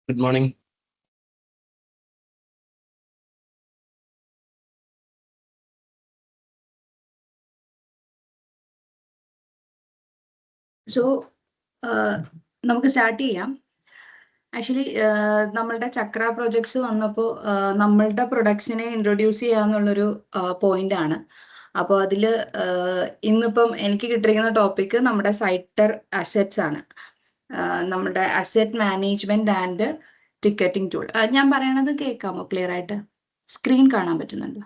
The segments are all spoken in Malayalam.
Good morning. സോ നമുക്ക് സ്റ്റാർട്ട് ചെയ്യാം. ആക്ച്വലി നമ്മളുടെ ചക്ര പ്രൊജക്ട്സ് വന്നപ്പോൾ നമ്മളുടെ പ്രൊഡക്ട്സിനെ ഇൻട്രൊഡ്യൂസ് ചെയ്യാന്നുള്ളൊരു പോയിന്റ് ആണ്. അപ്പോൾ അതിൽ ഇന്നിപ്പം എനിക്ക് കിട്ടിയിരിക്കുന്ന ടോപ്പിക്ക് നമ്മുടെ സൈറ്റർ അസറ്റ്സ് ആണ്. നമ്മുടെ asset management and ticketing tool. ഞാൻ പറയണത് കേൾക്കാമോ ക്ലിയർ ആയിട്ട്? സ്ക്രീൻ കാണാൻ പറ്റുന്നുണ്ടോ?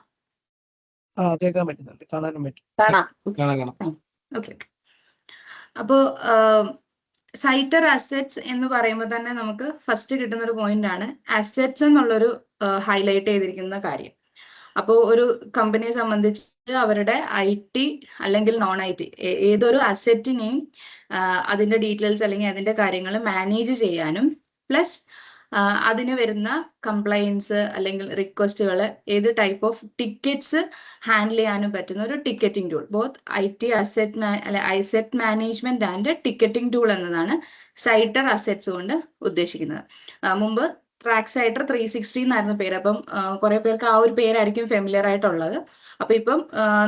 കേൾക്കാൻ പറ്റുന്നുണ്ട്, കാണാനും പറ്റും. കാണാം. ഓക്കെ. അപ്പോൾ സൈറ്റർ അസറ്റ്സ് എന്ന് പറയുമ്പോൾ തന്നെ നമുക്ക് ഫസ്റ്റ് കിട്ടുന്ന ഒരു പോയിന്റ് ആണ് അസറ്റ്സ് എന്നുള്ളൊരു ഹൈലൈറ്റ് ചെയ്തിരിക്കുന്ന കാര്യം. അപ്പോൾ ഒരു കമ്പനിയെ സംബന്ധിച്ച് അവരുടെ IT അല്ലെങ്കിൽ നോൺ IT ഏതൊരു അസറ്റിനെയും അതിന്റെ ഡീറ്റെയിൽസ് അല്ലെങ്കിൽ അതിന്റെ കാര്യങ്ങൾ മാനേജ് ചെയ്യാനും പ്ലസ് അതിന് വരുന്ന കംപ്ലൈൻസ് അല്ലെങ്കിൽ റിക്വസ്റ്റുകൾ ഏത് ടൈപ്പ് ഓഫ് ടിക്കറ്റ്സ് ഹാൻഡിൽ ചെയ്യാനും പറ്റുന്ന ഒരു ticketing tool. Both IT asset management and ticketing tool എന്നതാണ് സൈറ്റർ അസറ്റ്സ് കൊണ്ട് ഉദ്ദേശിക്കുന്നത്. മുമ്പ് ട്രാക്സൈറ്റർ 360 എന്നായിരുന്നു പേര്. അപ്പം കുറെ പേർക്ക് ആ ഒരു പേരായിരിക്കും ഫെമിലിയർ ആയിട്ടുള്ളത്. അപ്പൊ ഇപ്പം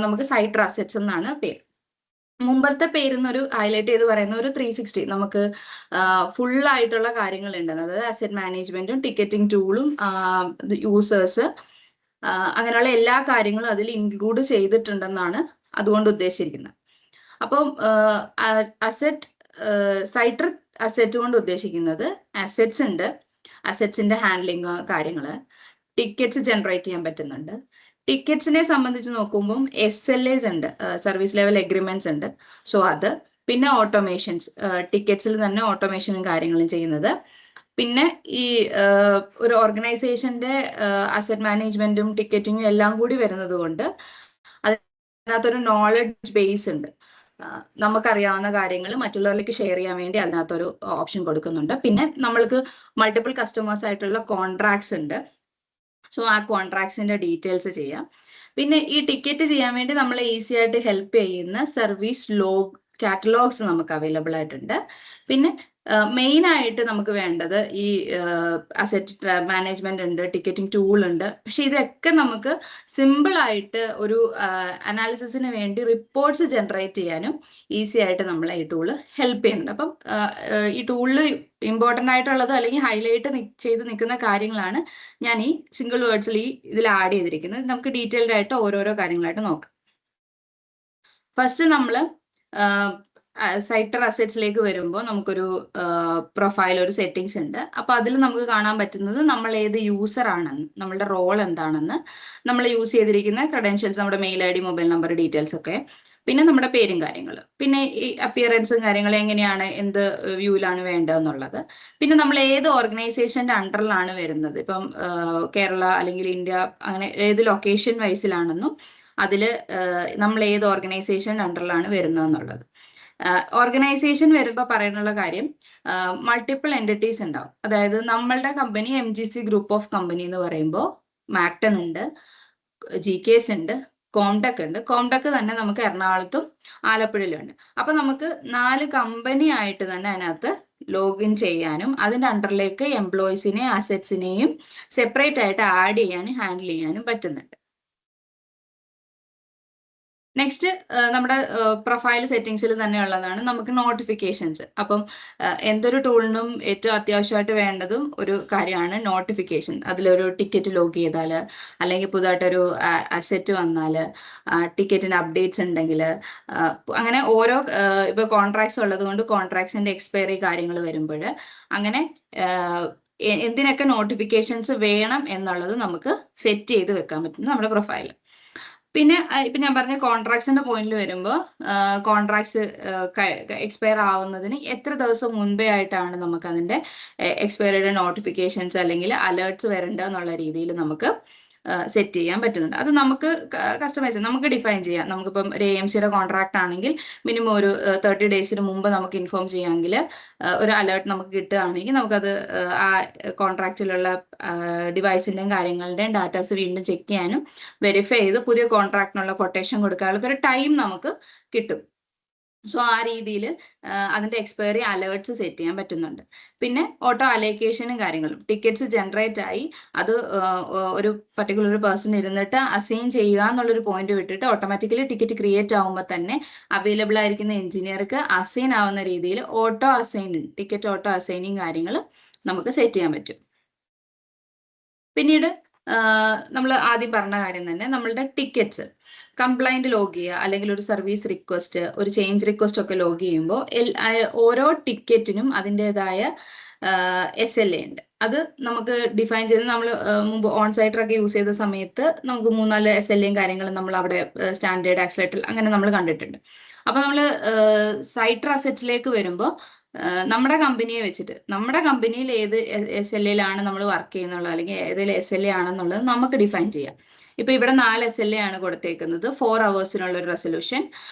നമുക്ക് സൈറ്റർ അസറ്റ്സ് എന്നാണ് പേര്. മുമ്പത്തെ പേരെന്നൊരു ഹൈലൈറ്റ് ചെയ്ത് പറയുന്ന ഒരു 360 നമുക്ക് ഫുൾ ആയിട്ടുള്ള കാര്യങ്ങളുണ്ട്. അതായത് അസറ്റ് മാനേജ്മെന്റും ടിക്കറ്റിംഗ് ടൂളും യൂസേഴ്സ് അങ്ങനെയുള്ള എല്ലാ കാര്യങ്ങളും അതിൽ ഇൻക്ലൂഡ് ചെയ്തിട്ടുണ്ടെന്നാണ് അതുകൊണ്ട് ഉദ്ദേശിച്ചിരിക്കുന്നത്. അപ്പം സൈറ്റർ അസറ്റ് കൊണ്ട് ഉദ്ദേശിക്കുന്നത് അസറ്റ്സ് ഉണ്ട്, അസറ്റ്സിന്റെ ഹാൻഡ്ലിങ് കാര്യങ്ങള്, ടിക്കറ്റ്സ് ജനറേറ്റ് ചെയ്യാൻ പറ്റുന്നുണ്ട്. ടിക്കറ്റ്സിനെ സംബന്ധിച്ച് നോക്കുമ്പോൾ SLAs ഉണ്ട്, സർവീസ് ലെവൽ എഗ്രിമെന്റ്സ് ഉണ്ട്. സോ അത് പിന്നെ ഓട്ടോമേഷൻസ്, ടിക്കറ്റ്സിൽ തന്നെ ഓട്ടോമേഷനും കാര്യങ്ങളും ചെയ്യുന്നത്. പിന്നെ ഈ ഒരു ഓർഗനൈസേഷന്റെ അസറ്റ് മാനേജ്മെന്റും ടിക്കറ്റിങ്ങും എല്ലാം കൂടി വരുന്നത് കൊണ്ട് അതിനകത്തൊരു നോളജ് ബേസ് ഉണ്ട്. നമുക്കറിയാവുന്ന കാര്യങ്ങൾ മറ്റുള്ളവരിലേക്ക് ഷെയർ ചെയ്യാൻ വേണ്ടി അതിനകത്തൊരു ഓപ്ഷൻ കൊടുക്കുന്നുണ്ട്. പിന്നെ നമ്മൾക്ക് മൾട്ടിപ്പിൾ കസ്റ്റമേഴ്സ് ആയിട്ടുള്ള കോൺട്രാക്ട്സ് ഉണ്ട്. സോ ആ കോൺട്രാക്ട്സിന്റെ ഡീറ്റെയിൽസ് ചെയ്യാം. പിന്നെ ഈ ടിക്കറ്റ് ചെയ്യാൻ വേണ്ടി നമ്മളെ ഈസി ആയിട്ട് ഹെൽപ്പ് ചെയ്യുന്ന സർവീസ് കാറ്റലോഗ്സ് നമുക്ക് അവൈലബിൾ ആയിട്ടുണ്ട്. പിന്നെ മെയിൻ ആയിട്ട് നമുക്ക് വേണ്ടത് ഈ അസറ്റ് മാനേജ്മെന്റ് ഉണ്ട്, ടിക്കറ്റിംഗ് ടൂൾ ഉണ്ട്. പക്ഷെ ഇതൊക്കെ നമുക്ക് സിമ്പിൾ ആയിട്ട് ഒരു അനാലിസിസിന് വേണ്ടി റിപ്പോർട്ട്സ് ജനറേറ്റ് ചെയ്യാനും ഈസി ആയിട്ട് നമ്മളെ ഈ ടൂള് ഹെൽപ്പ് ചെയ്യുന്നുണ്ട്. അപ്പം ഈ ടൂളിൽ ഇമ്പോർട്ടൻ്റ് ആയിട്ടുള്ളത് അല്ലെങ്കിൽ ഹൈലൈറ്റ് ചെയ്ത് നിൽക്കുന്ന കാര്യങ്ങളാണ് ഞാൻ ഈ സിംഗിൾ വേർഡ്സിൽ ഇതിൽ ആഡ് ചെയ്തിരിക്കുന്നത്. നമുക്ക് ഡീറ്റെയിൽഡ് ആയിട്ട് ഓരോരോ കാര്യങ്ങളായിട്ട് നോക്കാം. ഫസ്റ്റ് നമ്മൾ സൈറ്റർ അസറ്റ്സിലേക്ക് വരുമ്പോൾ നമുക്കൊരു പ്രൊഫൈൽ, ഒരു സെറ്റിങ്സ് ഉണ്ട്. അപ്പൊ അതിൽ നമുക്ക് കാണാൻ പറ്റുന്നത് നമ്മൾ ഏത് യൂസർ ആണെന്ന്, നമ്മളുടെ റോൾ എന്താണെന്ന്, നമ്മൾ യൂസ് ചെയ്തിരിക്കുന്ന ക്രെഡൻഷ്യൽസ്, നമ്മുടെ mail ID, mobile number details ഒക്കെ, പിന്നെ നമ്മുടെ പേരും കാര്യങ്ങൾ, പിന്നെ ഈ അപ്പിയറൻസും കാര്യങ്ങളും എങ്ങനെയാണ്, എന്ത് വ്യൂവിലാണ് വേണ്ടതെന്നുള്ളത്, പിന്നെ നമ്മൾ ഏത് ഓർഗനൈസേഷന്റെ അണ്ടറിലാണ് വരുന്നത്, ഇപ്പം കേരള അല്ലെങ്കിൽ ഇന്ത്യ അങ്ങനെ ഏത് ലൊക്കേഷൻ വൈസിലാണെന്നും അതിൽ നമ്മൾ ഏത് ഓർഗനൈസേഷൻ അണ്ടറിലാണ് വരുന്നതെന്നുള്ളത്. ഓർഗനൈസേഷൻ വരുമ്പോൾ പറയാനുള്ള കാര്യം മൾട്ടിപ്പിൾ എൻറ്റിറ്റീസ് ഉണ്ടാവും. അതായത് നമ്മളുടെ company MGC group of company എന്ന് പറയുമ്പോൾ മാക്ടൺ ഉണ്ട്, GKS ഉണ്ട്, കോംടെക് ഉണ്ട്. കോംടെക് തന്നെ നമുക്ക് എറണാകുളത്തും ആലപ്പുഴയിലും ഉണ്ട്. അപ്പൊ നമുക്ക് 4 കമ്പനി ആയിട്ട് തന്നെ അതിനകത്ത് ലോഗിൻ ചെയ്യാനും അതിന്റെ അണ്ടറിലേക്ക് എംപ്ലോയീസിനെയും അസറ്റ്സിനെയും സെപ്പറേറ്റ് ആയിട്ട് ആഡ് ചെയ്യാനും ഹാൻഡിൽ ചെയ്യാനും പറ്റുന്നുണ്ട്. നെക്സ്റ്റ് നമ്മുടെ പ്രൊഫൈൽ സെറ്റിംഗ്സിൽ തന്നെ ഉള്ളതാണ് നമുക്ക് നോട്ടിഫിക്കേഷൻസ്. അപ്പം എന്തൊരു ടൂളിനും ഏറ്റവും അത്യാവശ്യമായിട്ട് വേണ്ടതും ഒരു കാര്യമാണ് നോട്ടിഫിക്കേഷൻ. അതിലൊരു ടിക്കറ്റ് ലോഗ് ചെയ്താൽ, അല്ലെങ്കിൽ പുതുതായിട്ടൊരു അസറ്റ് വന്നാൽ, ടിക്കറ്റിന് അപ്ഡേറ്റ്സ് ഉണ്ടെങ്കിൽ, അങ്ങനെ ഓരോ ഇപ്പൊ കോൺട്രാക്ട്സ് ഉള്ളത് കൊണ്ട് കോൺട്രാക്ട്സിന്റെ എക്സ്പയറി കാര്യങ്ങൾ വരുമ്പോൾ അങ്ങനെ എന്തിനൊക്കെ നോട്ടിഫിക്കേഷൻസ് വേണം എന്നുള്ളത് നമുക്ക് സെറ്റ് ചെയ്ത് വെക്കാൻ പറ്റും നമ്മുടെ പ്രൊഫൈൽ. പിന്നെ ഇപ്പൊ ഞാൻ പറഞ്ഞ കോൺട്രാക്ട്സിന്റെ പോയിന്റിൽ വരുമ്പോൾ കോൺട്രാക്ട്സ് എക്സ്പയർ ആവുന്നതിന് എത്ര ദിവസം മുൻപേ ആയിട്ടാണ് നമുക്ക് അതിന്റെ എക്സ്പയറിയുടെ നോട്ടിഫിക്കേഷൻസ് അല്ലെങ്കിൽ അലേർട്ട്സ് വരേണ്ടത് എന്നുള്ള രീതിയിൽ നമുക്ക് സെറ്റ് ചെയ്യാൻ പറ്റുന്നുണ്ട്. അത് നമുക്ക് കസ്റ്റമൈസ് നമുക്ക് ഡിഫൈൻ ചെയ്യാം. നമുക്കിപ്പം ഒരു AMCയുടെ കോൺട്രാക്ട് ആണെങ്കിൽ മിനിമം ഒരു 30 ഡേയ്സിന് മുമ്പ് നമുക്ക് ഇൻഫോം ചെയ്യാമെങ്കിൽ ഒരു അലേർട്ട് നമുക്ക് കിട്ടുകയാണെങ്കിൽ നമുക്കത് ആ കോൺട്രാക്റ്റിലുള്ള ഡിവൈസിന്റെയും കാര്യങ്ങളുടെയും ഡാറ്റാസ് വീണ്ടും ചെക്ക് ചെയ്യാനും വെരിഫൈ ചെയ്ത് പുതിയ കോൺട്രാക്റ്റിനുള്ള കൊട്ടേഷൻ കൊടുക്കാനുള്ള ഒരു ടൈം നമുക്ക് കിട്ടും. സോ ആ രീതിയിൽ അതിന്റെ എക്സ്പയറി അലേർട്സ് സെറ്റ് ചെയ്യാൻ പറ്റുന്നുണ്ട്. പിന്നെ ഓട്ടോ അലോക്കേഷനും കാര്യങ്ങളും ടിക്കറ്റ്സ് ജനറേറ്റ് ആയി അത് ഒരു പർട്ടിക്കുലർ ഒരു പേഴ്സൺ ഇരുന്നിട്ട് അസൈൻ ചെയ്യുക എന്നുള്ളൊരു പോയിന്റ് വിട്ടിട്ട് ഓട്ടോമാറ്റിക്കലി ടിക്കറ്റ് ക്രിയേറ്റ് ആകുമ്പോൾ തന്നെ അവൈലബിൾ ആയിരിക്കുന്ന എഞ്ചിനീയർക്ക് അസൈൻ ആവുന്ന രീതിയിൽ auto assigning ticket auto assigning കാര്യങ്ങൾ നമുക്ക് സെറ്റ് ചെയ്യാൻ പറ്റും. പിന്നീട് നമ്മൾ ആദ്യം പറഞ്ഞ കാര്യം തന്നെ നമ്മളുടെ ടിക്കറ്റ്സ് കംപ്ലൈന്റ് ലോഗ് ചെയ്യുക അല്ലെങ്കിൽ ഒരു സർവീസ് റിക്വസ്റ്റ് ഒരു ചേഞ്ച് റിക്വസ്റ്റ് ഒക്കെ ലോഗ് ചെയ്യുമ്പോൾ ഓരോ ടിക്കറ്റിനും അതിൻ്റെതായ SLA ഉണ്ട്. അത് നമുക്ക് ഡിഫൈൻ ചെയ്ത് നമ്മൾ മുമ്പ് ഓൺ സൈറ്ററൊക്കെ യൂസ് ചെയ്ത സമയത്ത് നമുക്ക് 3-4 SLA കാര്യങ്ങളും നമ്മൾ അവിടെ സ്റ്റാൻഡേർഡ് ആക്സിലേറ്റർ അങ്ങനെ നമ്മൾ കണ്ടിട്ടുണ്ട്. അപ്പൊ നമ്മൾ സൈറ്റർ അസറ്റിലേക്ക് വരുമ്പോൾ നമ്മുടെ കമ്പനിയെ വെച്ചിട്ട് നമ്മുടെ കമ്പനിയിൽ ഏത് SLAയിലാണ് നമ്മൾ വർക്ക് ചെയ്യുന്നുള്ളത് അല്ലെങ്കിൽ ഏതെങ്കിലും SLA ആണെന്നുള്ളത് നമുക്ക് ഡിഫൈൻ ചെയ്യാം. ഇപ്പൊ ഇവിടെ 4 SLA ആണ് കൊടുത്തേക്കുന്നത്. 4 hours-നുള്ള ഒരു റെസൊല്യൂഷൻ,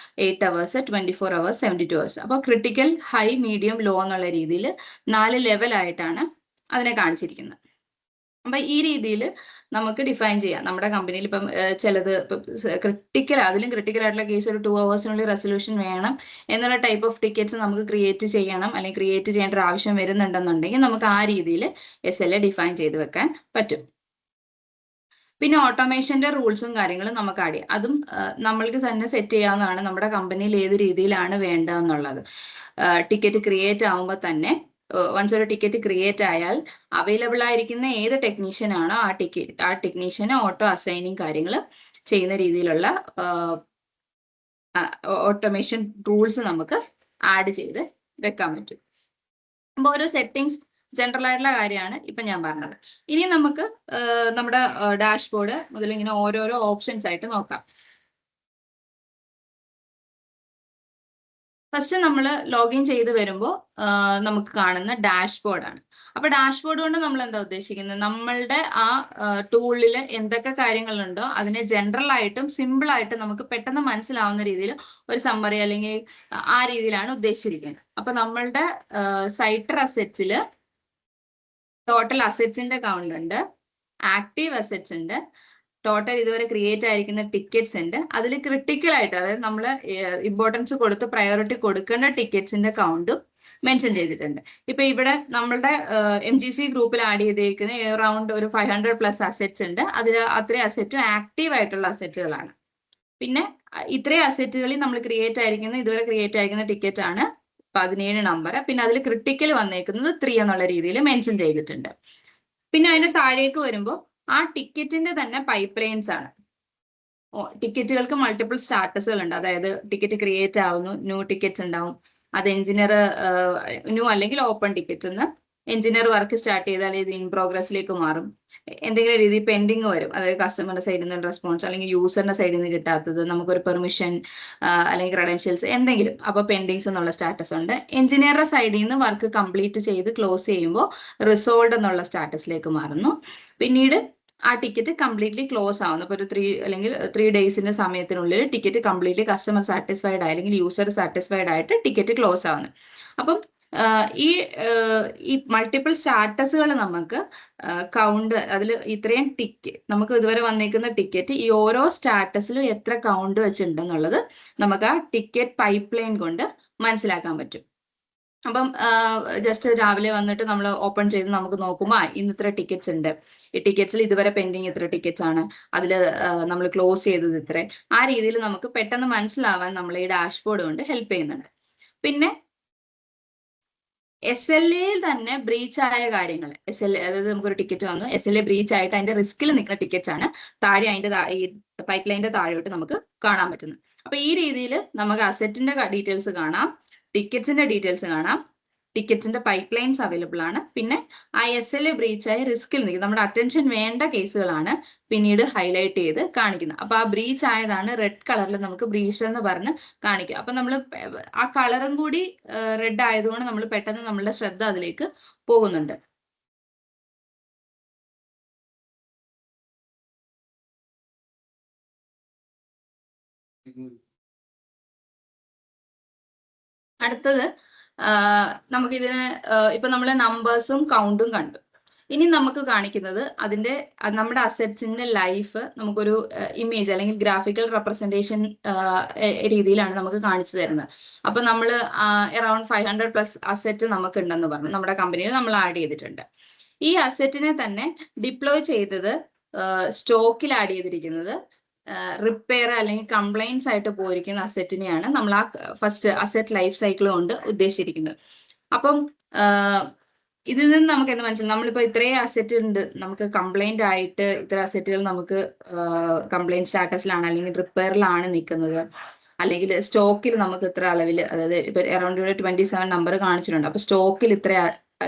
8 hours, 24 hours, 72 hours. അപ്പോൾ ക്രിട്ടിക്കൽ, ഹൈ, മീഡിയം, ലോ എന്നുള്ള രീതിയിൽ 4 ലെവലായിട്ടാണ് അതിനെ കാണിച്ചിരിക്കുന്നത്. അപ്പൊ ഈ രീതിയിൽ നമുക്ക് ഡിഫൈൻ ചെയ്യാം. നമ്മുടെ കമ്പനിയിൽ ഇപ്പം ചിലത് ക്രിട്ടിക്കൽ, അതിലും ക്രിട്ടിക്കൽ ആയിട്ടുള്ള കേസ് ഒരു 2 hours-നുള്ളിൽ റെസൊല്യൂഷൻ വേണം എന്നുള്ള ടൈപ്പ് ഓഫ് ടിക്കറ്റ്സ് നമുക്ക് ക്രിയേറ്റ് ചെയ്യണം അല്ലെങ്കിൽ ക്രിയേറ്റ് ചെയ്യേണ്ട ഒരു ആവശ്യം വരുന്നുണ്ടെന്നുണ്ടെങ്കിൽ നമുക്ക് ആ രീതിയിൽ SLA ഡിഫൈൻ ചെയ്ത് വെക്കാൻ പറ്റും. പിന്നെ ഓട്ടോമേഷന്റെ റൂൾസും കാര്യങ്ങളും നമുക്ക് ആഡ് ചെയ്യാം. അതും നമ്മൾക്ക് തന്നെ സെറ്റ് ചെയ്യാവുന്നതാണ് നമ്മുടെ കമ്പനിയിൽ ഏത് രീതിയിലാണ് വേണ്ടതെന്നുള്ളത്. ടിക്കറ്റ് ക്രിയേറ്റ് ആവുമ്പോൾ തന്നെ വൺസ് ഒരു ടിക്കറ്റ് ക്രിയേറ്റ് ആയാൽ അവൈലബിൾ ആയിരിക്കുന്ന ഏത് ടെക്നീഷ്യൻ ആണോ ആ ടെക്നീഷ്യന് ഓട്ടോ അസൈനിങ് കാര്യങ്ങൾ ചെയ്യുന്ന രീതിയിലുള്ള ഓട്ടോമേഷൻ റൂൾസ് നമുക്ക് ആഡ് ചെയ്ത് വെക്കാൻ പറ്റും. അപ്പോൾ ഓരോ സെറ്റിംഗ്സ് ജനറൽ ആയിട്ടുള്ള കാര്യമാണ് ഇപ്പൊ ഞാൻ പറഞ്ഞത്. ഇനി നമുക്ക് നമ്മുടെ ഡാഷ്ബോർഡ് മുതൽ ഇങ്ങനെ ഓരോരോ ഓപ്ഷൻസ് ആയിട്ട് നോക്കാം. ഫസ്റ്റ് നമ്മൾ ലോഗിൻ ചെയ്ത് വരുമ്പോൾ നമുക്ക് കാണുന്ന ഡാഷ്ബോർഡാണ്. അപ്പൊ ഡാഷ്ബോർഡ് കൊണ്ട് നമ്മൾ എന്താ ഉദ്ദേശിക്കുന്നത്, നമ്മളുടെ ആ ടൂളിൽ എന്തൊക്കെ കാര്യങ്ങളുണ്ടോ അതിനെ ജനറൽ ആയിട്ടും സിമ്പിൾ ആയിട്ടും നമുക്ക് പെട്ടെന്ന് മനസ്സിലാവുന്ന രീതിയിൽ ഒരു സമ്മറി അല്ലെങ്കിൽ ആ രീതിയിലാണ് ഉദ്ദേശിച്ചിരിക്കുന്നത്. അപ്പൊ നമ്മളുടെ സൈറ്റർ അസെറ്റ്സിൽ ടോട്ടൽ അസെറ്റ്സിന്റെ കൗണ്ട് ഉണ്ട്, ആക്റ്റീവ് അസെറ്റ്സ് ഉണ്ട്, ടോട്ടൽ ഇതുവരെ ക്രിയേറ്റ് ആയിരിക്കുന്ന ടിക്കറ്റ്സ് ഉണ്ട്. അതിൽ ക്രിട്ടിക്കൽ ആയിട്ട് അതായത് നമ്മൾ ഇമ്പോർട്ടൻസ് കൊടുത്ത് പ്രയോറിറ്റി കൊടുക്കേണ്ട ടിക്കറ്റ്സിന്റെ കൗണ്ടും മെൻഷൻ ചെയ്തിട്ടുണ്ട്. ഇപ്പൊ ഇവിടെ നമ്മളുടെ MGC ഗ്രൂപ്പിൽ ആഡ് ചെയ്തിരിക്കുന്ന അറൌണ്ട് ഒരു 500+ അസെറ്റ്സ് ഉണ്ട്. അതിൽ അത്രയും അസെറ്റും ആക്റ്റീവ് ആയിട്ടുള്ള അസെറ്റുകളാണ്. പിന്നെ ഇത്രയും അസെറ്റുകളിൽ നമ്മൾ ഇതുവരെ ക്രിയേറ്റ് ആയിരിക്കുന്ന ടിക്കറ്റ് ആണ് 17 നമ്പർ. പിന്നെ അതിൽ ക്രിട്ടിക്കൽ വന്നേക്കുന്നത് 3 എന്നുള്ള രീതിയിൽ മെൻഷൻ ചെയ്തിട്ടുണ്ട്. പിന്നെ അതിന് താഴേക്ക് വരുമ്പോൾ ആ ടിക്കറ്റിന്റെ തന്നെ പൈപ്പ് ലൈൻസ് ആണ്. ടിക്കറ്റുകൾക്ക് മൾട്ടിപ്പിൾ സ്റ്റാറ്റസുകൾ ഉണ്ട്. അതായത് ടിക്കറ്റ് ക്രിയേറ്റ് ആവുന്നു, ന്യൂ ടിക്കറ്റ്സ് ഉണ്ടാവും, അത് എഞ്ചിനീയർ ന്യൂ അല്ലെങ്കിൽ ഓപ്പൺ ടിക്കറ്റ് എന്ന് എഞ്ചിനീയർ വർക്ക് സ്റ്റാർട്ട് ചെയ്താൽ ഇത് ഇൻ പ്രോഗ്രസിലേക്ക് മാറും. എന്തെങ്കിലും രീതി പെൻഡിങ് വരും, അതായത് കസ്റ്റമറുടെ സൈഡിൽ നിന്ന് റെസ്പോൺസ് അല്ലെങ്കിൽ യൂസറിന്റെ സൈഡിൽ നിന്ന് കിട്ടാത്തത്, നമുക്കൊരു പെർമിഷൻ അല്ലെങ്കിൽ ക്രെഡൻഷ്യൽസ് എന്തെങ്കിലും, അപ്പൊ പെൻഡിങ്സ് എന്നുള്ള സ്റ്റാറ്റസ് ഉണ്ട്. എഞ്ചിനീയറുടെ സൈഡിൽ നിന്ന് വർക്ക് കംപ്ലീറ്റ് ചെയ്ത് ക്ലോസ് ചെയ്യുമ്പോൾ റിസോൾവ് എന്നുള്ള സ്റ്റാറ്റസിലേക്ക് മാറുന്നു. പിന്നീട് ആ ടിക്കറ്റ് കംപ്ലീറ്റ്ലി ക്ലോസ് ആവുന്നു. ഇപ്പോൾ ഒരു 3 ഡേയ്സിന്റെ സമയത്തിനുള്ളിൽ ടിക്കറ്റ് കംപ്ലീറ്റ്ലി കസ്റ്റമർ സാറ്റിസ്ഫൈഡ് ആയി അല്ലെങ്കിൽ യൂസർ സാറ്റിസ്ഫൈഡ് ആയിട്ട് ടിക്കറ്റ് ക്ലോസ് ആവുന്നു. അപ്പം ഈ മൾട്ടിപ്പിൾ സ്റ്റാറ്റസുകൾ നമുക്ക് കൗണ്ട്, അതിൽ ഇത്രയും നമുക്ക് ഇതുവരെ വന്നേക്കുന്ന ടിക്കറ്റ് ഈ ഓരോ സ്റ്റാറ്റസിലും എത്ര കൗണ്ട് വെച്ചിട്ടുണ്ടെന്നുള്ളത് നമുക്ക് ആ ടിക്കറ്റ് പൈപ്പ് ലൈൻ കൊണ്ട് മനസ്സിലാക്കാൻ പറ്റും. അപ്പം ജസ്റ്റ് രാവിലെ വന്നിട്ട് നമ്മൾ ഓപ്പൺ ചെയ്ത് നമുക്ക് നോക്കുമ്പോൾ ഇന്ന് ഇത്ര ടിക്കറ്റ്സ് ഉണ്ട്, ഈ ടിക്കറ്റ്സിൽ ഇതുവരെ പെൻഡിങ് ഇത്ര ടിക്കറ്റ്സ് ആണ്, അതിൽ നമ്മൾ ക്ലോസ് ചെയ്തത് ഇത്ര, ആ രീതിയിൽ നമുക്ക് പെട്ടെന്ന് മനസ്സിലാവാൻ നമ്മൾ ഈ ഡാഷ്ബോർഡ് കൊണ്ട് ഹെൽപ്പ് ചെയ്യുന്നുണ്ട്. പിന്നെ SLAയിൽ തന്നെ ബ്രീച്ച് ആയ കാര്യങ്ങൾ, SLA അതായത് നമുക്കൊരു ടിക്കറ്റ് വന്നു, SLA ബ്രീച്ച് ആയിട്ട് അതിന്റെ റിസ്കിൽ നിൽക്കുന്ന ടിക്കറ്റ്സ് ആണ് താഴെ ഈ പൈപ്പ് ലൈനിന്റെ താഴോട്ട് നമുക്ക് കാണാൻ പറ്റുന്നത്. അപ്പൊ ഈ രീതിയിൽ നമുക്ക് അസെറ്റിന്റെ ഡീറ്റെയിൽസ് കാണാം, ടിക്കറ്റ്സിന്റെ ഡീറ്റെയിൽസ് കാണാം, ടിക്കറ്റ്സിന്റെ പൈപ്പ് ലൈൻസ് അവൈലബിൾ ആണ്. പിന്നെ ആ SLA ബ്രീച്ച് ആയ റിസ്കിൽ നിൽക്കും നമ്മുടെ അറ്റൻഷൻ വേണ്ട കേസുകളാണ് പിന്നീട് ഹൈലൈറ്റ് ചെയ്ത് കാണിക്കുന്നത്. അപ്പൊ ആ ബ്രീച്ച് ആയതാണ് റെഡ് കളറിൽ നമുക്ക് ബ്രീച്ച് എന്ന് പറഞ്ഞ് കാണിക്കുക. അപ്പൊ നമ്മൾ ആ കളറും കൂടി റെഡ് ആയതുകൊണ്ട് നമ്മൾ പെട്ടെന്ന് നമ്മളുടെ ശ്രദ്ധ അതിലേക്ക് പോകുന്നുണ്ട്. അടുത്തത് നമുക്കിതിന് ഇപ്പൊ നമ്മൾ നമ്പേഴ്സും കൗണ്ടും കണ്ടു. ഇനി നമുക്ക് കാണിക്കുന്നത് നമ്മുടെ അസറ്റ്സിന്റെ ലൈഫ് നമുക്കൊരു ഇമേജ് അല്ലെങ്കിൽ ഗ്രാഫിക്കൽ റെപ്രസെന്റേഷൻ രീതിയിലാണ് നമുക്ക് കാണിച്ചു തരുന്നത്. അപ്പൊ നമ്മൾ അറൌണ്ട് 500+ അസറ്റ് നമുക്ക് ഉണ്ടെന്ന് പറഞ്ഞു, നമ്മുടെ കമ്പനിയിൽ നമ്മൾ ആഡ് ചെയ്തിട്ടുണ്ട്. ഈ അസറ്റിനെ തന്നെ ഡിപ്ലോയ് ചെയ്തത് സ്റ്റോക്കിൽ ആഡ് ചെയ്തിരിക്കുന്നത് റിപ്പയർ അല്ലെങ്കിൽ കംപ്ലൈൻസ് ആയിട്ട് പോയിരിക്കുന്ന അസറ്റിനെയാണ് നമ്മൾ ആ ഫസ്റ്റ് അസറ്റ് ലൈഫ് സൈക്കിൾ കൊണ്ട് ഉദ്ദേശിച്ചിരിക്കുന്നത്. അപ്പം ഇതിൽ നിന്ന് നമുക്ക് എന്ത് മനസ്സിലാവും, നമ്മളിപ്പോ ഇത്രയും അസറ്റ് ഉണ്ട്, നമുക്ക് കംപ്ലൈന്റ് ആയിട്ട് ഇത്ര അസറ്റുകൾ നമുക്ക് കംപ്ലൈന്റ് സ്റ്റാറ്റസിലാണ് അല്ലെങ്കിൽ റിപ്പയറിലാണ് നിൽക്കുന്നത്, അല്ലെങ്കിൽ സ്റ്റോക്കിൽ നമുക്ക് ഇത്ര അളവിൽ, അതായത് ഇപ്പൊ അറൌണ്ട് 27 നമ്പർ കാണിച്ചിട്ടുണ്ട്. അപ്പൊ സ്റ്റോക്കിൽ ഇത്ര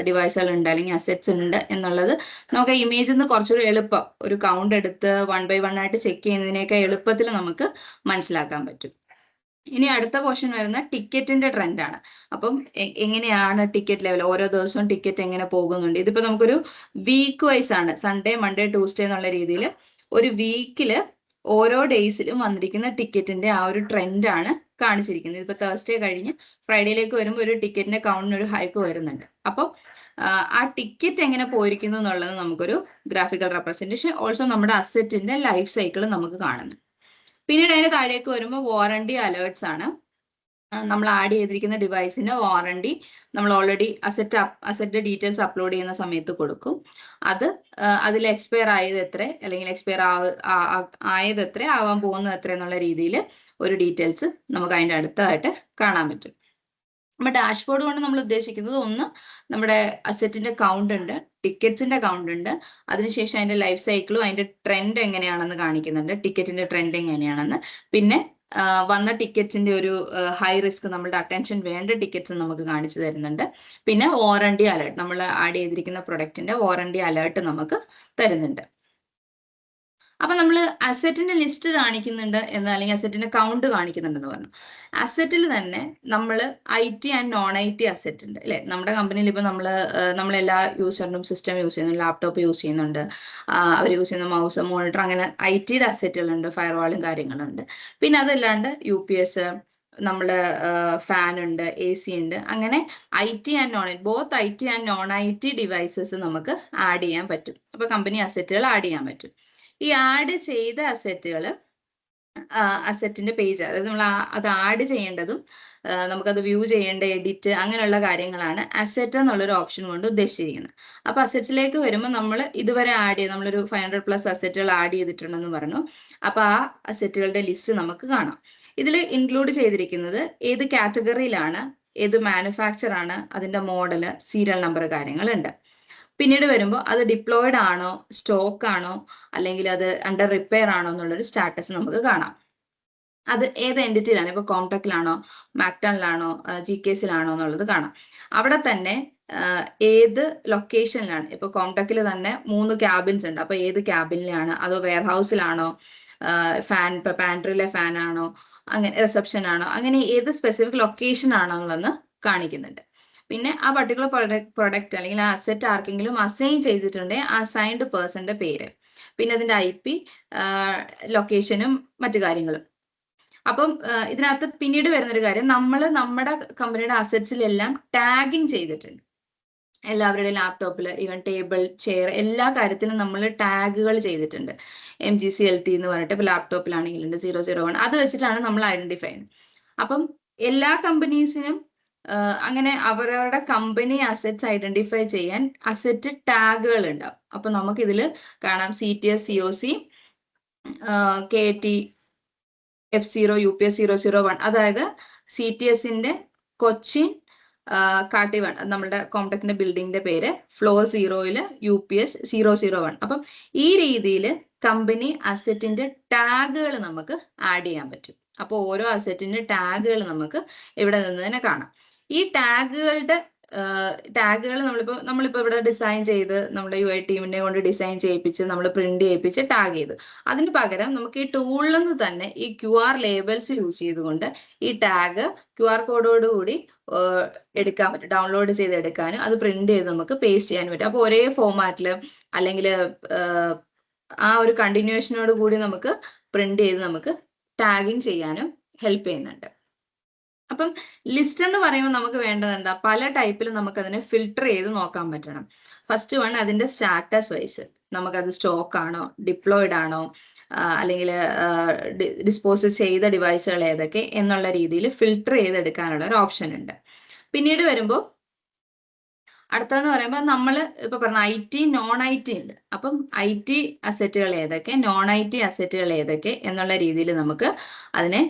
ഡിവൈസുകൾ ഉണ്ട് അല്ലെങ്കിൽ അസറ്റ്സ് ഉണ്ട് എന്നുള്ളത് നമുക്ക് ഇമേജിൽ നിന്ന് കുറച്ചുകൂടി എളുപ്പം ഒരു കൗണ്ട് എടുത്ത് 1 by 1 ആയിട്ട് ചെക്ക് ചെയ്യുന്നതിനേക്കാൾ എളുപ്പത്തിൽ നമുക്ക് മനസ്സിലാക്കാൻ പറ്റും. ഇനി അടുത്ത പോർഷൻ വരുന്ന ടിക്കറ്റിന്റെ ട്രെൻഡാണ്. അപ്പം എങ്ങനെയാണ് ടിക്കറ്റ് ലെവൽ, ഓരോ ദിവസവും ടിക്കറ്റ് എങ്ങനെ പോകുന്നുണ്ട്. ഇതിപ്പോ നമുക്കൊരു വീക്ക് വൈസ് ആണ്, സൺഡേ മൺഡേ ട്യൂസ്ഡേ എന്നുള്ള രീതിയിൽ ഒരു വീക്കില് ഓരോ ഡേയ്സിലും വന്നിരിക്കുന്ന ടിക്കറ്റിന്റെ ആ ഒരു ട്രെൻഡാണ് കാണിച്ചിരിക്കുന്നത്. ഇപ്പൊ തേഴ്സ്ഡേ കഴിഞ്ഞ് ഫ്രൈഡേയിലേക്ക് വരുമ്പോൾ ഒരു ടിക്കറ്റിന്റെ കൗണ്ടിന് ഒരു ഹൈക്ക് വരുന്നുണ്ട്. അപ്പം ആ ടിക്കറ്റ് എങ്ങനെ പോയിരിക്കുന്നു എന്നുള്ളത് നമുക്കൊരു ഗ്രാഫിക്കൽ റെപ്രസെന്റേഷൻ, ഓൾസോ നമ്മുടെ അസറ്റിന്റെ ലൈഫ് സൈക്കിൾ നമുക്ക് കാണുന്നു. പിന്നീട് അതിന് താഴേക്ക് വരുമ്പോൾ വാറണ്ടി അലേർട്സ് ആണ്. നമ്മൾ ആഡ് ചെയ്തിരിക്കുന്ന ഡിവൈസിന്റെ വാറണ്ടി നമ്മൾ ഓൾറെഡി അസറ്റ് ഡീറ്റെയിൽസ് അപ്ലോഡ് ചെയ്യുന്ന സമയത്ത് കൊടുക്കും. അതിൽ എക്സ്പയർ ആയത് എത്ര, അല്ലെങ്കിൽ എക്സ്പയർ ആയത് എത്ര, ആവാൻ പോകുന്നത് എത്ര എന്നുള്ള രീതിയിൽ ഒരു ഡീറ്റെയിൽസ് നമുക്ക് അതിന്റെ അടുത്തായിട്ട് കാണാൻ പറ്റും. നമ്മുടെ ഡാഷ്ബോർഡ് കൊണ്ട് നമ്മൾ ഉദ്ദേശിക്കുന്നത്, ഒന്ന് നമ്മുടെ അസറ്റിന്റെ കൗണ്ട് ഉണ്ട്, ടിക്കറ്റ്സിന്റെ കൗണ്ട് ഉണ്ട്, അതിനുശേഷം അതിന്റെ ലൈഫ് സൈക്കിളും അതിന്റെ ട്രെൻഡ് എങ്ങനെയാണെന്ന് കാണിക്കുന്നുണ്ട്, ടിക്കറ്റിന്റെ ട്രെൻഡ് എങ്ങനെയാണെന്ന്. പിന്നെ വന്ന ടിക്കറ്റ്സിന്റെ ഒരു ഹൈ റിസ്ക്, നമ്മളുടെ അറ്റൻഷൻ വേണ്ട ടിക്കറ്റ്സ് നമുക്ക് കാണിച്ചു തരുന്നുണ്ട്. പിന്നെ വാറണ്ടി അലേർട്ട്, നമ്മൾ ആഡ് ചെയ്തിരിക്കുന്ന പ്രൊഡക്റ്റിന്റെ വാറണ്ടി അലേർട്ട് നമുക്ക് തരുന്നുണ്ട്. അപ്പൊ നമ്മൾ അസറ്റിന്റെ ലിസ്റ്റ് കാണിക്കുന്നുണ്ട് എന്ന്, അല്ലെങ്കിൽ അസറ്റിന്റെ കൗണ്ട് കാണിക്കുന്നുണ്ടെന്ന് പറഞ്ഞു. അസറ്റിൽ തന്നെ നമ്മൾ IT and non IT asset ഉണ്ട് അല്ലെ. നമ്മുടെ കമ്പനിയിൽ ഇപ്പൊ നമ്മളെല്ലാ യൂസറിനും സിസ്റ്റം യൂസ് ചെയ്യുന്നുണ്ട്, ലാപ്ടോപ്പ് യൂസ് ചെയ്യുന്നുണ്ട്, അവർ യൂസ് ചെയ്യുന്ന മൗസ്, മോണിറ്റർ, അങ്ങനെ IT അസറ്റുകളുണ്ട്, ഫയർവാളും കാര്യങ്ങളുണ്ട്. പിന്നെ അതല്ലാണ്ട് UPS, നമ്മള് ഫാൻ ഉണ്ട്, AC ഉണ്ട്, അങ്ങനെ IT and non both IT and non IT devices നമുക്ക് ആഡ് ചെയ്യാൻ പറ്റും. അപ്പൊ കമ്പനി അസറ്റുകൾ ആഡ് ചെയ്യാൻ പറ്റും. ഈ ആഡ് ചെയ്ത അസറ്റിന്റെ പേജ്, അതായത് നമ്മൾ അത് ആഡ് ചെയ്യേണ്ടതും നമുക്കത് വ്യൂ ചെയ്യേണ്ട, എഡിറ്റ്, അങ്ങനെയുള്ള കാര്യങ്ങളാണ് അസറ്റ് എന്നുള്ളൊരു ഓപ്ഷൻ കൊണ്ട് ഉദ്ദേശിച്ചിരിക്കുന്നത്. അപ്പൊ അസറ്റ്സിലേക്ക് വരുമ്പോൾ നമ്മൾ ഇതുവരെ ആഡ് ചെയ്ത് നമ്മളൊരു 500+ അസറ്റുകൾ ആഡ് ചെയ്തിട്ടുണ്ടെന്ന് പറഞ്ഞു. അപ്പൊ ആ അസറ്റുകളുടെ ലിസ്റ്റ് നമുക്ക് കാണാം. ഇതിൽ ഇൻക്ലൂഡ് ചെയ്തിരിക്കുന്നത് ഏത് കാറ്റഗറിയിലാണ്, ഏത് മാനുഫാക്ചർ ആണ്, അതിന്റെ മോഡല്, സീരിയൽ നമ്പർ കാര്യങ്ങളുണ്ട്. പിന്നീട് വരുമ്പോൾ അത് ഡിപ്ലോയിഡ് ആണോ, സ്റ്റോക്ക് ആണോ, അല്ലെങ്കിൽ അത് അണ്ടർ റിപ്പയർ ആണോ എന്നുള്ളൊരു സ്റ്റാറ്റസ് നമുക്ക് കാണാം. അത് ഏത് എൻറ്റിറ്റിയിലാണ്, ഇപ്പൊ കോംടെക്കിലാണോ, മാക്ടണിലാണോ, GKSിലാണോ എന്നുള്ളത് കാണാം. അവിടെ തന്നെ ഏത് ലൊക്കേഷനിലാണ്, ഇപ്പൊ കോംടെക്കിൽ തന്നെ 3 ക്യാബിൻസ് ഉണ്ട്, അപ്പൊ ഏത് ക്യാബിനിലാണ്, അതോ വെയർ ഹൗസിലാണോ, ഫാൻ, ഇപ്പൊ പാൻട്രിയിലെ ഫാൻ ആണോ, അങ്ങനെ റിസപ്ഷൻ ആണോ, അങ്ങനെ ഏത് സ്പെസിഫിക് ലൊക്കേഷൻ ആണോ എന്നുള്ളത് കാണിക്കുന്നുണ്ട്. പിന്നെ ആ പർട്ടിക്കുലർ പ്രൊഡക്റ്റ് അല്ലെങ്കിൽ ആ അസറ്റ് ആർക്കെങ്കിലും അസൈൻ ചെയ്തിട്ടുണ്ടെങ്കിൽ ആ അസൈൻഡ് പേഴ്സന്റെ പേര്, പിന്നെ അതിന്റെ IP, ലൊക്കേഷനും മറ്റു കാര്യങ്ങളും. അപ്പം ഇതിനകത്ത് പിന്നീട് വരുന്നൊരു കാര്യം, നമ്മുടെ കമ്പനിയുടെ അസറ്റ്സിലെല്ലാം ടാഗിങ് ചെയ്തിട്ടുണ്ട്. എല്ലാവരുടെയും ലാപ്ടോപ്പിൽ, ഈവൻ ടേബിൾ, ചെയർ, എല്ലാ കാര്യത്തിലും നമ്മൾ ടാഗുകൾ ചെയ്തിട്ടുണ്ട്. MGCLT എന്ന് പറഞ്ഞിട്ട് ഇപ്പൊ ലാപ്ടോപ്പിലാണെങ്കിലുണ്ട് 001, അത് വെച്ചിട്ടാണ് നമ്മൾ ഐഡന്റിഫൈ ചെയ്യുന്നത്. അപ്പം എല്ലാ കമ്പനീസിനും അങ്ങനെ അവരവരുടെ കമ്പനി അസറ്റ്സ് ഐഡന്റിഫൈ ചെയ്യാൻ അസറ്റ് ടാഗുകൾ ഉണ്ടാവും. അപ്പൊ നമുക്ക് ഇതിൽ കാണാം CTS, COC, KT, F0, UPS 001, അതായത് CTSന്റെ കൊച്ചിൻ കാട്ടി 1, നമ്മുടെ കോംടെക്കിന്റെ ബിൽഡിങ്ങിന്റെ പേര്, ഫ്ലോർ 0 UPS 001. അപ്പം ഈ രീതിയിൽ കമ്പനി അസറ്റിന്റെ ടാഗുകൾ നമുക്ക് ആഡ് ചെയ്യാൻ പറ്റും. അപ്പോൾ ഓരോ അസറ്റിന്റെ ടാഗുകൾ നമുക്ക് ഇവിടെ നിന്ന് തന്നെ കാണാം. ഈ ടാഗുകൾ നമ്മളിപ്പോ ഇവിടെ ഡിസൈൻ ചെയ്ത് നമ്മുടെ UI ടീമിനെ കൊണ്ട് ഡിസൈൻ ചെയ്യിപ്പിച്ച് നമ്മൾ പ്രിന്റ് ചെയ്യിപ്പിച്ച് ടാഗ് ചെയ്തു. അതിന് പകരം നമുക്ക് ഈ ടൂളിൽ നിന്ന് തന്നെ ഈ QR ലേബൽസ് യൂസ് ചെയ്തുകൊണ്ട് ഈ ടാഗ് QR കോഡോടുകൂടി എടുക്കാൻ പറ്റും, ഡൗൺലോഡ് ചെയ്ത് എടുക്കാനും അത് പ്രിന്റ് ചെയ്ത് നമുക്ക് പേസ്റ്റ് ചെയ്യാനും പറ്റും. അപ്പോൾ ഒരേ ഫോമാറ്റിൽ അല്ലെങ്കിൽ ആ ഒരു കണ്ടിന്യൂഷനോട് കൂടി നമുക്ക് പ്രിന്റ് ചെയ്ത് നമുക്ക് ടാഗിങ് ചെയ്യാനും ഹെൽപ്പ് ചെയ്യുന്നുണ്ട്. അപ്പം ലിസ്റ്റ് എന്ന് പറയുമ്പോൾ നമുക്ക് വേണ്ടത് എന്താ, പല ടൈപ്പിൽ നമുക്ക് അതിനെ ഫിൽട്ടർ ചെയ്ത് നോക്കാൻ പറ്റണം. ഫസ്റ്റ് വൺ അതിന്റെ സ്റ്റാറ്റസ് വൈസ് നമുക്കത് സ്റ്റോക്ക് ആണോ, ഡിപ്ലോയിഡ് ആണോ, അല്ലെങ്കിൽ ഡിസ്പോസ് ചെയ്ത ഡിവൈസുകൾ ഏതൊക്കെ എന്നുള്ള രീതിയിൽ ഫിൽട്ടർ ചെയ്തെടുക്കാനുള്ള ഒരു ഓപ്ഷൻ ഉണ്ട്. പിന്നീട് വരുമ്പോൾ അടുത്തതെന്ന് പറയുമ്പോൾ നമ്മൾ ഇപ്പൊ പറഞ്ഞ IT നോൺ IT ഉണ്ട്. അപ്പം IT അസറ്റുകൾ ഏതൊക്കെ, നോൺ IT അസറ്റുകൾ ഏതൊക്കെ എന്നുള്ള രീതിയിൽ നമുക്ക് അതിനെ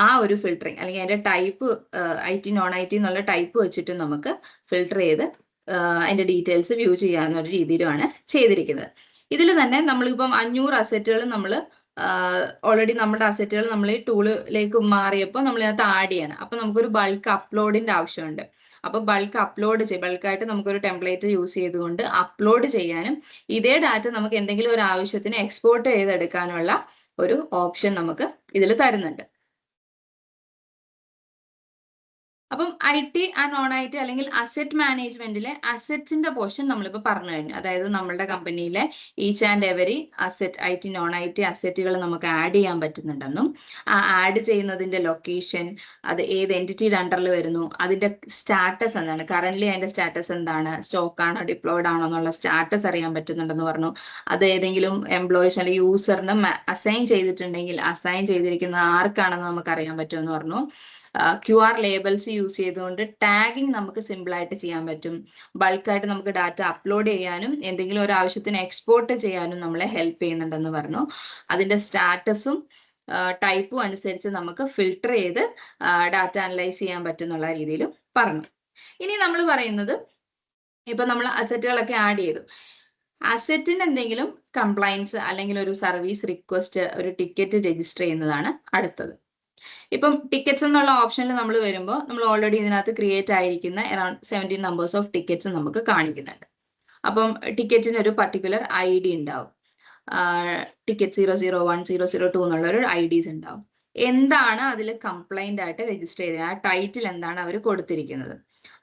ആ ഒരു ഫിൽട്ടറിങ് അല്ലെങ്കിൽ അതിന്റെ ടൈപ്പ് IT നോൺ IT എന്നുള്ള ടൈപ്പ് വെച്ചിട്ട് നമുക്ക് ഫിൽട്ടർ ചെയ്ത് അതിന്റെ ഡീറ്റെയിൽസ് വ്യൂ ചെയ്യാവുന്ന ഒരു രീതിയിലുമാണ് ചെയ്തിരിക്കുന്നത്. ഇതിൽ തന്നെ നമ്മളിപ്പം 500 അസറ്റുകൾ നമ്മൾ ഓൾറെഡി നമ്മുടെ അസറ്റുകൾ നമ്മൾ ഈ ടൂളിലേക്ക് മാറിയപ്പോൾ നമ്മൾ ഇതിനകത്ത് ആഡ് ചെയ്യണം. അപ്പൊ നമുക്കൊരു ബൾക്ക് അപ്ലോഡിന്റെ ആവശ്യമുണ്ട്. അപ്പൊ ബൾക്ക് അപ്ലോഡ് ബൾക്കായിട്ട് നമുക്കൊരു ടെംപ്ലേറ്റ് യൂസ് ചെയ്തുകൊണ്ട് അപ്ലോഡ് ചെയ്യാനും ഇതേ ഡാറ്റ നമുക്ക് എന്തെങ്കിലും ഒരു ആവശ്യത്തിന് എക്സ്പോർട്ട് ചെയ്തെടുക്കാനുള്ള ഒരു ഓപ്ഷൻ നമുക്ക് ഇതിൽ തരുന്നുണ്ട്. അപ്പം IT ആൻഡ് നോൺ IT അല്ലെങ്കിൽ അസറ്റ് മാനേജ്മെന്റിലെ അസറ്റ്സിന്റെ പോർഷൻ നമ്മളിപ്പോൾ പറഞ്ഞു കഴിഞ്ഞു. അതായത് നമ്മളുടെ കമ്പനിയിലെ each and every asset IT non IT അസറ്റുകൾ നമുക്ക് ആഡ് ചെയ്യാൻ പറ്റുന്നുണ്ടെന്നും ആ ആഡ് ചെയ്യുന്നതിന്റെ ലൊക്കേഷൻ, അത് ഏത് എൻറ്റിറ്റിയുടെ അണ്ടറിൽ വരുന്നു, അതിന്റെ സ്റ്റാറ്റസ് എന്താണ്, കറന്റ് അതിന്റെ സ്റ്റാറ്റസ് എന്താണ്, സ്റ്റോക്ക് ആണോ ഡിപ്ലോയിഡ് ആണോ എന്നുള്ള സ്റ്റാറ്റസ് അറിയാൻ പറ്റുന്നുണ്ടെന്ന് പറഞ്ഞു. അത് ഏതെങ്കിലും എംപ്ലോയീസ് അല്ലെങ്കിൽ യൂസറിന് അസൈൻ ചെയ്തിട്ടുണ്ടെങ്കിൽ അസൈൻ ചെയ്തിരിക്കുന്ന ആർക്കാണെന്ന് നമുക്ക് അറിയാൻ പറ്റുമെന്ന് പറഞ്ഞു. QR ലേബൽസ് യൂസ് ചെയ്തുകൊണ്ട് ടാഗിങ് നമുക്ക് സിമ്പിൾ ആയിട്ട് ചെയ്യാൻ പറ്റും. ബൾക്കായിട്ട് നമുക്ക് ഡാറ്റ അപ്ലോഡ് ചെയ്യാനും എന്തെങ്കിലും ഒരു ആവശ്യത്തിന് എക്സ്പോർട്ട് ചെയ്യാനും നമ്മളെ ഹെൽപ്പ് ചെയ്യുന്നുണ്ടെന്ന് പറഞ്ഞു. അതിന്റെ സ്റ്റാറ്റസും ടൈപ്പും അനുസരിച്ച് നമുക്ക് ഫിൽട്ടർ ചെയ്ത് ഡാറ്റ അനലൈസ് ചെയ്യാൻ പറ്റുന്നുള്ള രീതിയിലും പറഞ്ഞു. ഇനി നമ്മൾ പറയുന്നത് ഇപ്പൊ നമ്മൾ അസറ്റുകളൊക്കെ ആഡ് ചെയ്തു. അസറ്റിന് എന്തെങ്കിലും കംപ്ലൈൻസ് അല്ലെങ്കിൽ ഒരു സർവീസ് റിക്വസ്റ്റ്, ഒരു ടിക്കറ്റ് രജിസ്റ്റർ ചെയ്യുന്നതാണ് അടുത്തത്. ഇപ്പം ടിക്കറ്റ്സ് എന്നുള്ള ഓപ്ഷനിൽ നമ്മൾ വരുമ്പോൾ നമ്മൾ ഓൾറെഡി ഇതിനകത്ത് ക്രിയേറ്റ് ആയിരിക്കുന്ന അറൌണ്ട് 17 നമ്പേഴ്സ് ഓഫ് ടിക്കറ്റ്സ് നമുക്ക് കാണിക്കുന്നുണ്ട്. അപ്പം ടിക്കറ്റിന് ഒരു പർട്ടിക്കുലർ ID ഉണ്ടാവും. ടിക്കറ്റ് 001, 002 എന്നുള്ള ഒരു IDs ഉണ്ടാവും. എന്താണ് അതിൽ കംപ്ലൈന്റ് ആയിട്ട് രജിസ്റ്റർ ചെയ്തത്, ആ ടൈറ്റിൽ എന്താണ് അവർ കൊടുത്തിരിക്കുന്നത്,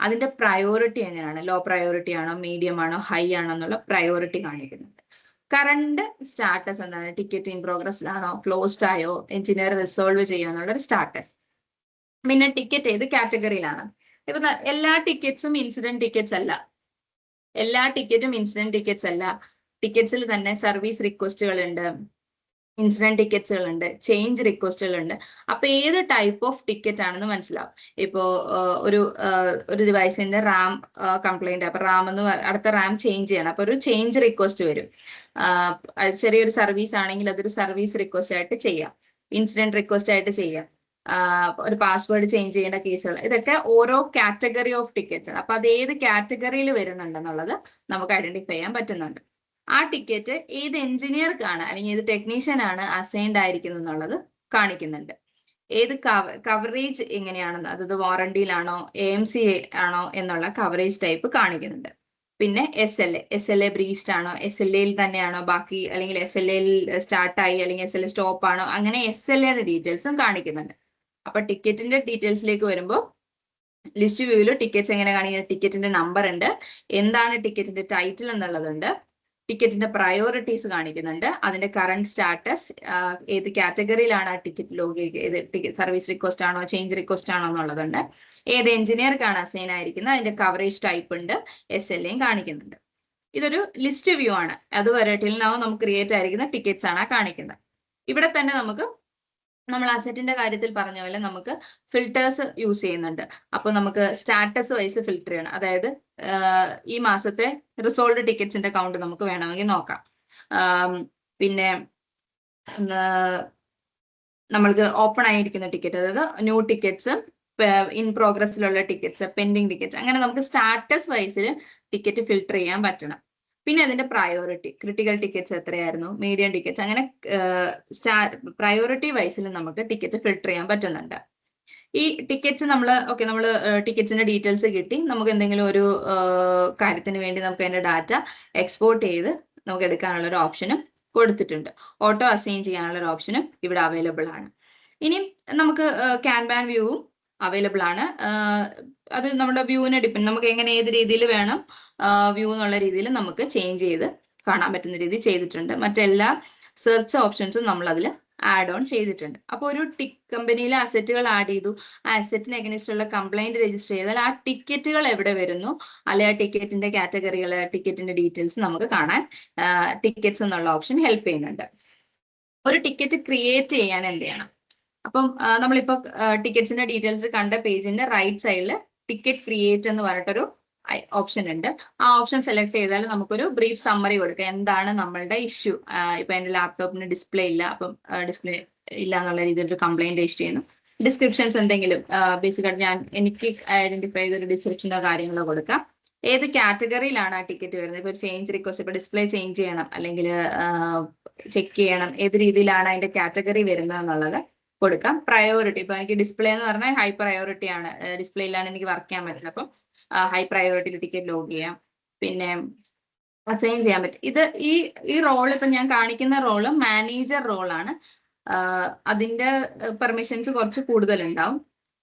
അതിന്റെ പ്രയോറിറ്റി എങ്ങനെയാണ്, ലോ പ്രയോറിറ്റി ആണോ, മീഡിയം ആണോ, ഹൈ ആണോ എന്നുള്ള പ്രയോറിറ്റി കാണിക്കുന്നുണ്ട്. കറണ്ട് സ്റ്റാറ്റസ് എന്താണ്, ടിക്കറ്റ് ഇൻ പ്രോഗ്രസ് ആണോ, ക്ലോസ്ഡ് ആയോ, എഞ്ചിനീയർ റിസോൾവ് ചെയ്യാനുള്ള ഒരു സ്റ്റാറ്റസ്. പിന്നെ ടിക്കറ്റ് ഏത് കാറ്റഗറിയിലാണ്. ഇപ്പൊ എല്ലാ ടിക്കറ്റ്സും ഇൻസിഡന്റ് ടിക്കറ്റ്സ് അല്ല, എല്ലാ ടിക്കറ്റും ഇൻസിഡന്റ് ടിക്കറ്റ്സ് അല്ല. ടിക്കറ്റ്സിൽ തന്നെ സർവീസ് റിക്വസ്റ്റുകൾ ഉണ്ട്, ഇൻസിഡന്റ് ടിക്കറ്റ്സുകൾ ഉണ്ട്, ചേഞ്ച് റിക്വസ്റ്റുകൾ ഉണ്ട്. അപ്പൊ ഏത് ടൈപ്പ് ഓഫ് ടിക്കറ്റ് ആണെന്ന് മനസ്സിലാവും. ഇപ്പോ ഒരു ഡിവൈസിന്റെ റാം കംപ്ലൈന്റ്, അപ്പൊ റാം അടുത്ത റാം ചേഞ്ച് ചെയ്യണം, അപ്പൊ ഒരു ചേഞ്ച് റിക്വസ്റ്റ് വരും. ചെറിയൊരു സർവീസ് ആണെങ്കിൽ അതൊരു സർവീസ് റിക്വസ്റ്റ് ആയിട്ട് ചെയ്യാം, ഇൻസിഡന്റ് റിക്വസ്റ്റ് ആയിട്ട് ചെയ്യാം, ഒരു പാസ്വേഡ് ചേഞ്ച് ചെയ്യേണ്ട കേസുകൾ, ഇതൊക്കെ ഓരോ കാറ്റഗറി ഓഫ് ടിക്കറ്റ്സ് ആണ്. അപ്പൊ അത് ഏത് കാറ്റഗറിയിൽ വരുന്നുണ്ടെന്നുള്ളത് നമുക്ക് ഐഡന്റിഫൈ ചെയ്യാൻ പറ്റുന്നുണ്ട്. ആ ടിക്കറ്റ് ഏത് എഞ്ചിനീയർക്കാണ് അല്ലെങ്കിൽ ഏത് ടെക്നീഷ്യനാണ് അസൈൻഡ് ആയിരിക്കുന്നത് എന്നുള്ളത് കാണിക്കുന്നുണ്ട്. ഏത് കവറേജ് എങ്ങനെയാണെന്ന്, അതായത് വാറണ്ടിയിലാണോ AMC ആണോ എന്നുള്ള കവറേജ് ടൈപ്പ് കാണിക്കുന്നുണ്ട്. പിന്നെ SLA ബ്രീസ്ഡ് ആണോ, SLAയിൽ തന്നെയാണോ ബാക്കി, അല്ലെങ്കിൽ SLAയിൽ സ്റ്റാർട്ടായി അല്ലെങ്കിൽ SLA സ്റ്റോപ്പ് ആണോ, അങ്ങനെ SLAയുടെ ഡീറ്റെയിൽസും കാണിക്കുന്നുണ്ട്. അപ്പൊ ടിക്കറ്റിന്റെ ഡീറ്റെയിൽസിലേക്ക് വരുമ്പോൾ ലിസ്റ്റ് വ്യൂവിൽ ടിക്കറ്റ്സ് എങ്ങനെ കാണിക്കുന്നത്, ടിക്കറ്റിന്റെ നമ്പർ ഉണ്ട്, എന്താണ് ടിക്കറ്റിന്റെ ടൈറ്റിൽ എന്നുള്ളതുണ്ട്, ടിക്കറ്റിന്റെ പ്രയോറിറ്റീസ് കാണിക്കുന്നുണ്ട്, അതിന്റെ കറന്റ് സ്റ്റാറ്റസ്, ഏത് കാറ്റഗറിയിലാണ് ആ ടിക്കറ്റ് ലോഗ്, ഏത് ടിക്കറ്റ് സർവീസ് റിക്വസ്റ്റ് ആണോ ചേഞ്ച് റിക്വസ്റ്റ് ആണോ എന്നുള്ളതുണ്ട്, ഏത് എഞ്ചിനീയർക്കാണ് അസൈൻ ആയിരിക്കുന്നത്, അതിന്റെ കവറേജ് ടൈപ്പ് ഉണ്ട്, SLAയും കാണിക്കുന്നുണ്ട്. ഇതൊരു ലിസ്റ്റ് വ്യൂ ആണ്. അതുവരെ ടിൽ നൗ നമുക്ക് ക്രിയേറ്റ് ആയിരിക്കുന്ന ടിക്കറ്റ്സ് ആണ് കാണിക്കുന്നത്. ഇവിടെ തന്നെ നമുക്ക് നമ്മൾ അസറ്റിന്റെ കാര്യത്തിൽ പറഞ്ഞ പോലെ നമുക്ക് ഫിൽറ്റേഴ്സ് യൂസ് ചെയ്യുന്നുണ്ട്. അപ്പൊ നമുക്ക് സ്റ്റാറ്റസ് വൈസ് ഫിൽറ്റർ ചെയ്യണം. അതായത് ഈ മാസത്തെ റിസോൾവ്ഡ് ടിക്കറ്റ്സിന്റെ കൗണ്ട് നമുക്ക് വേണമെങ്കിൽ നോക്കാം. പിന്നെ നമ്മൾക്ക് ഓപ്പൺ ആയിരിക്കുന്ന ടിക്കറ്റ്, അതായത് ന്യൂ ടിക്കറ്റ്സ്, ഇൻ പ്രോഗ്രസ്സിലുള്ള ടിക്കറ്റ്സ്, പെൻഡിങ് ടിക്കറ്റ്സ്, അങ്ങനെ നമുക്ക് സ്റ്റാറ്റസ് വൈസിൽ ടിക്കറ്റ് ഫിൽട്ടർ ചെയ്യാൻ പറ്റണം. പിന്നെ അതിന്റെ പ്രയോറിറ്റി, ക്രിട്ടിക്കൽ ടിക്കറ്റ്സ് എത്രയായിരുന്നു, മീഡിയം ടിക്കറ്റ്സ്, അങ്ങനെ പ്രയോറിറ്റി വൈസിൽ നമുക്ക് ടിക്കറ്റ് ഫിൽട്ടർ ചെയ്യാൻ പറ്റുന്നുണ്ട്. ഈ ടിക്കറ്റ്സ് നമ്മൾ ടിക്കറ്റ്സിന്റെ ഡീറ്റെയിൽസ് കിട്ടി, നമുക്ക് എന്തെങ്കിലും ഒരു കാര്യത്തിന് വേണ്ടി നമുക്ക് അതിന്റെ ഡാറ്റ എക്സ്പോർട്ട് ചെയ്ത് നമുക്ക് എടുക്കാനുള്ള ഒരു ഓപ്ഷനും കൊടുത്തിട്ടുണ്ട്. ഓട്ടോ അസൈൻ ചെയ്യാനുള്ള ഒരു ഓപ്ഷനും ഇവിടെ അവൈലബിൾ ആണ്. ഇനി നമുക്ക് ക്യാൻവാൻ വ്യൂവും അവൈലബിൾ ആണ്. അത് നമ്മുടെ വ്യൂവിനെ ഡിപ്പെൻഡ്, നമുക്ക് എങ്ങനെ ഏത് രീതിയിൽ വേണം വ്യൂ എന്നുള്ള രീതിയിൽ നമുക്ക് ചേഞ്ച് ചെയ്ത് കാണാൻ പറ്റുന്ന രീതിയിൽ ചെയ്തിട്ടുണ്ട്. മറ്റെല്ലാ സെർച്ച് ഓപ്ഷൻസും നമ്മൾ അതിൽ ആഡ് ഓൺ ചെയ്തിട്ടുണ്ട്. അപ്പോൾ ഒരു കമ്പനിയിലെ അസറ്റുകൾ ആഡ് ചെയ്തു, ആ അസറ്റിന് അഗൈൻസ്റ്റ് ഉള്ള കംപ്ലൈന്റ് രജിസ്റ്റർ ചെയ്താൽ ആ ടിക്കറ്റുകൾ എവിടെ വരുന്നു, അല്ലെ ആ ടിക്കറ്റിന്റെ കാറ്റഗറികൾ, ടിക്കറ്റിന്റെ ഡീറ്റെയിൽസ് നമുക്ക് കാണാൻ ടിക്കറ്റ്സ് എന്നുള്ള ഓപ്ഷൻ ഹെൽപ്പ് ചെയ്യുന്നുണ്ട്. ഒരു ടിക്കറ്റ് ക്രിയേറ്റ് ചെയ്യാൻ എന്ത് ചെയ്യണം? അപ്പം നമ്മളിപ്പോ ടിക്കറ്റ്സിന്റെ ഡീറ്റെയിൽസ് കണ്ട പേജിന്റെ റൈറ്റ് സൈഡിൽ ടിക്കറ്റ് ക്രിയേറ്റ് എന്ന് പറഞ്ഞിട്ടൊരു ഓപ്ഷൻ ഉണ്ട്. ആ ഓപ്ഷൻ സെലക്ട് ചെയ്താൽ നമുക്കൊരു ബ്രീഫ് സമ്മറി കൊടുക്കാം. എന്താണ് നമ്മളുടെ ഇഷ്യൂ? ഇപ്പൊ എന്റെ ലാപ്ടോപ്പിന് ഡിസ്പ്ലേ ഇല്ല, അപ്പം ഡിസ്പ്ലേ ഇല്ല എന്നുള്ള രീതിയിൽ ഒരു കംപ്ലൈന്റ് രജിസ്റ്റർ ചെയ്യുന്നു. ഡിസ്ക്രിപ്ഷൻസ് എന്തെങ്കിലും ബേസിക്കായിട്ട് എനിക്ക് ഐഡന്റിഫൈ ചെയ്തൊരു ഡിസ്ക്രിപ്ഷനോ കാര്യങ്ങളോ കൊടുക്കാം. ഏത് കാറ്റഗറിയിലാണ് ആ ടിക്കറ്റ് വരുന്നത്? ഇപ്പൊ ചേഞ്ച് റിക്വസ്റ്റ്, ഇപ്പൊ ഡിസ്പ്ലേ ചേഞ്ച് ചെയ്യണം അല്ലെങ്കിൽ ചെക്ക് ചെയ്യണം, ഏത് രീതിയിലാണ് അതിന്റെ കാറ്റഗറി വരുന്നത് എന്നുള്ളത് കൊടുക്കാം. പ്രയോറിറ്റി, ഇപ്പൊ എനിക്ക് ഡിസ്പ്ലേ എന്ന് പറഞ്ഞാൽ ഹൈ പ്രയോറിറ്റി ആണ്, ഡിസ്പ്ലേ ഇല്ലാണ്ട് എനിക്ക് വർക്ക് ചെയ്യാൻ പറ്റില്ല, അപ്പം ഹൈ പ്രയോറിറ്റിയിൽ ടിക്കറ്റ് ലോഗ് ചെയ്യാം. പിന്നെ അസൈൻ ചെയ്യാൻ പറ്റും. ഈ റോൾ ഇപ്പൊ ഞാൻ കാണിക്കുന്ന റോള് മാനേജർ റോളാണ്. അതിന്റെ പെർമിഷൻസ് കുറച്ച് കൂടുതലുണ്ടാവും.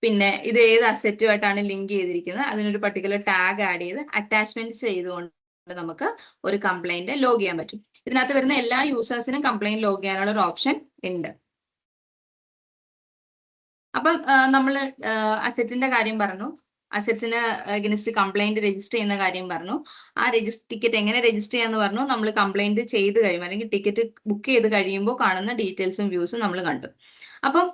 പിന്നെ ഇത് ഏത് അസറ്റുമായിട്ടാണ് ലിങ്ക് ചെയ്തിരിക്കുന്നത്, അതിനൊരു പർട്ടിക്കുലർ ടാഗ് ആഡ് ചെയ്ത് അറ്റാച്ച്മെന്റ് ചെയ്തുകൊണ്ട് നമുക്ക് ഒരു കംപ്ലൈന്റ് ലോഗ് ചെയ്യാൻ പറ്റും. ഇതിനകത്ത് വരുന്ന എല്ലാ യൂസേഴ്സിനും കംപ്ലൈന്റ് ലോഗ് ചെയ്യാനുള്ള ഒരു ഓപ്ഷൻ ഉണ്ട്. അപ്പം നമ്മൾ അസറ്റിന്റെ കാര്യം പറഞ്ഞു, അസറ്റിന് അഗൈൻസ്റ്റ് കംപ്ലൈന്റ് രജിസ്റ്റർ ചെയ്യുന്ന കാര്യം പറഞ്ഞു. ആ ടിക്കറ്റ് എങ്ങനെ രജിസ്റ്റർ ചെയ്യാന്ന് പറഞ്ഞു. നമ്മൾ കംപ്ലൈന്റ് ചെയ്ത് കഴിയുമ്പോൾ അല്ലെങ്കിൽ ടിക്കറ്റ് ബുക്ക് ചെയ്ത് കഴിയുമ്പോൾ കാണുന്ന ഡീറ്റെയിൽസും വ്യൂസും നമ്മൾ കണ്ടു. അപ്പം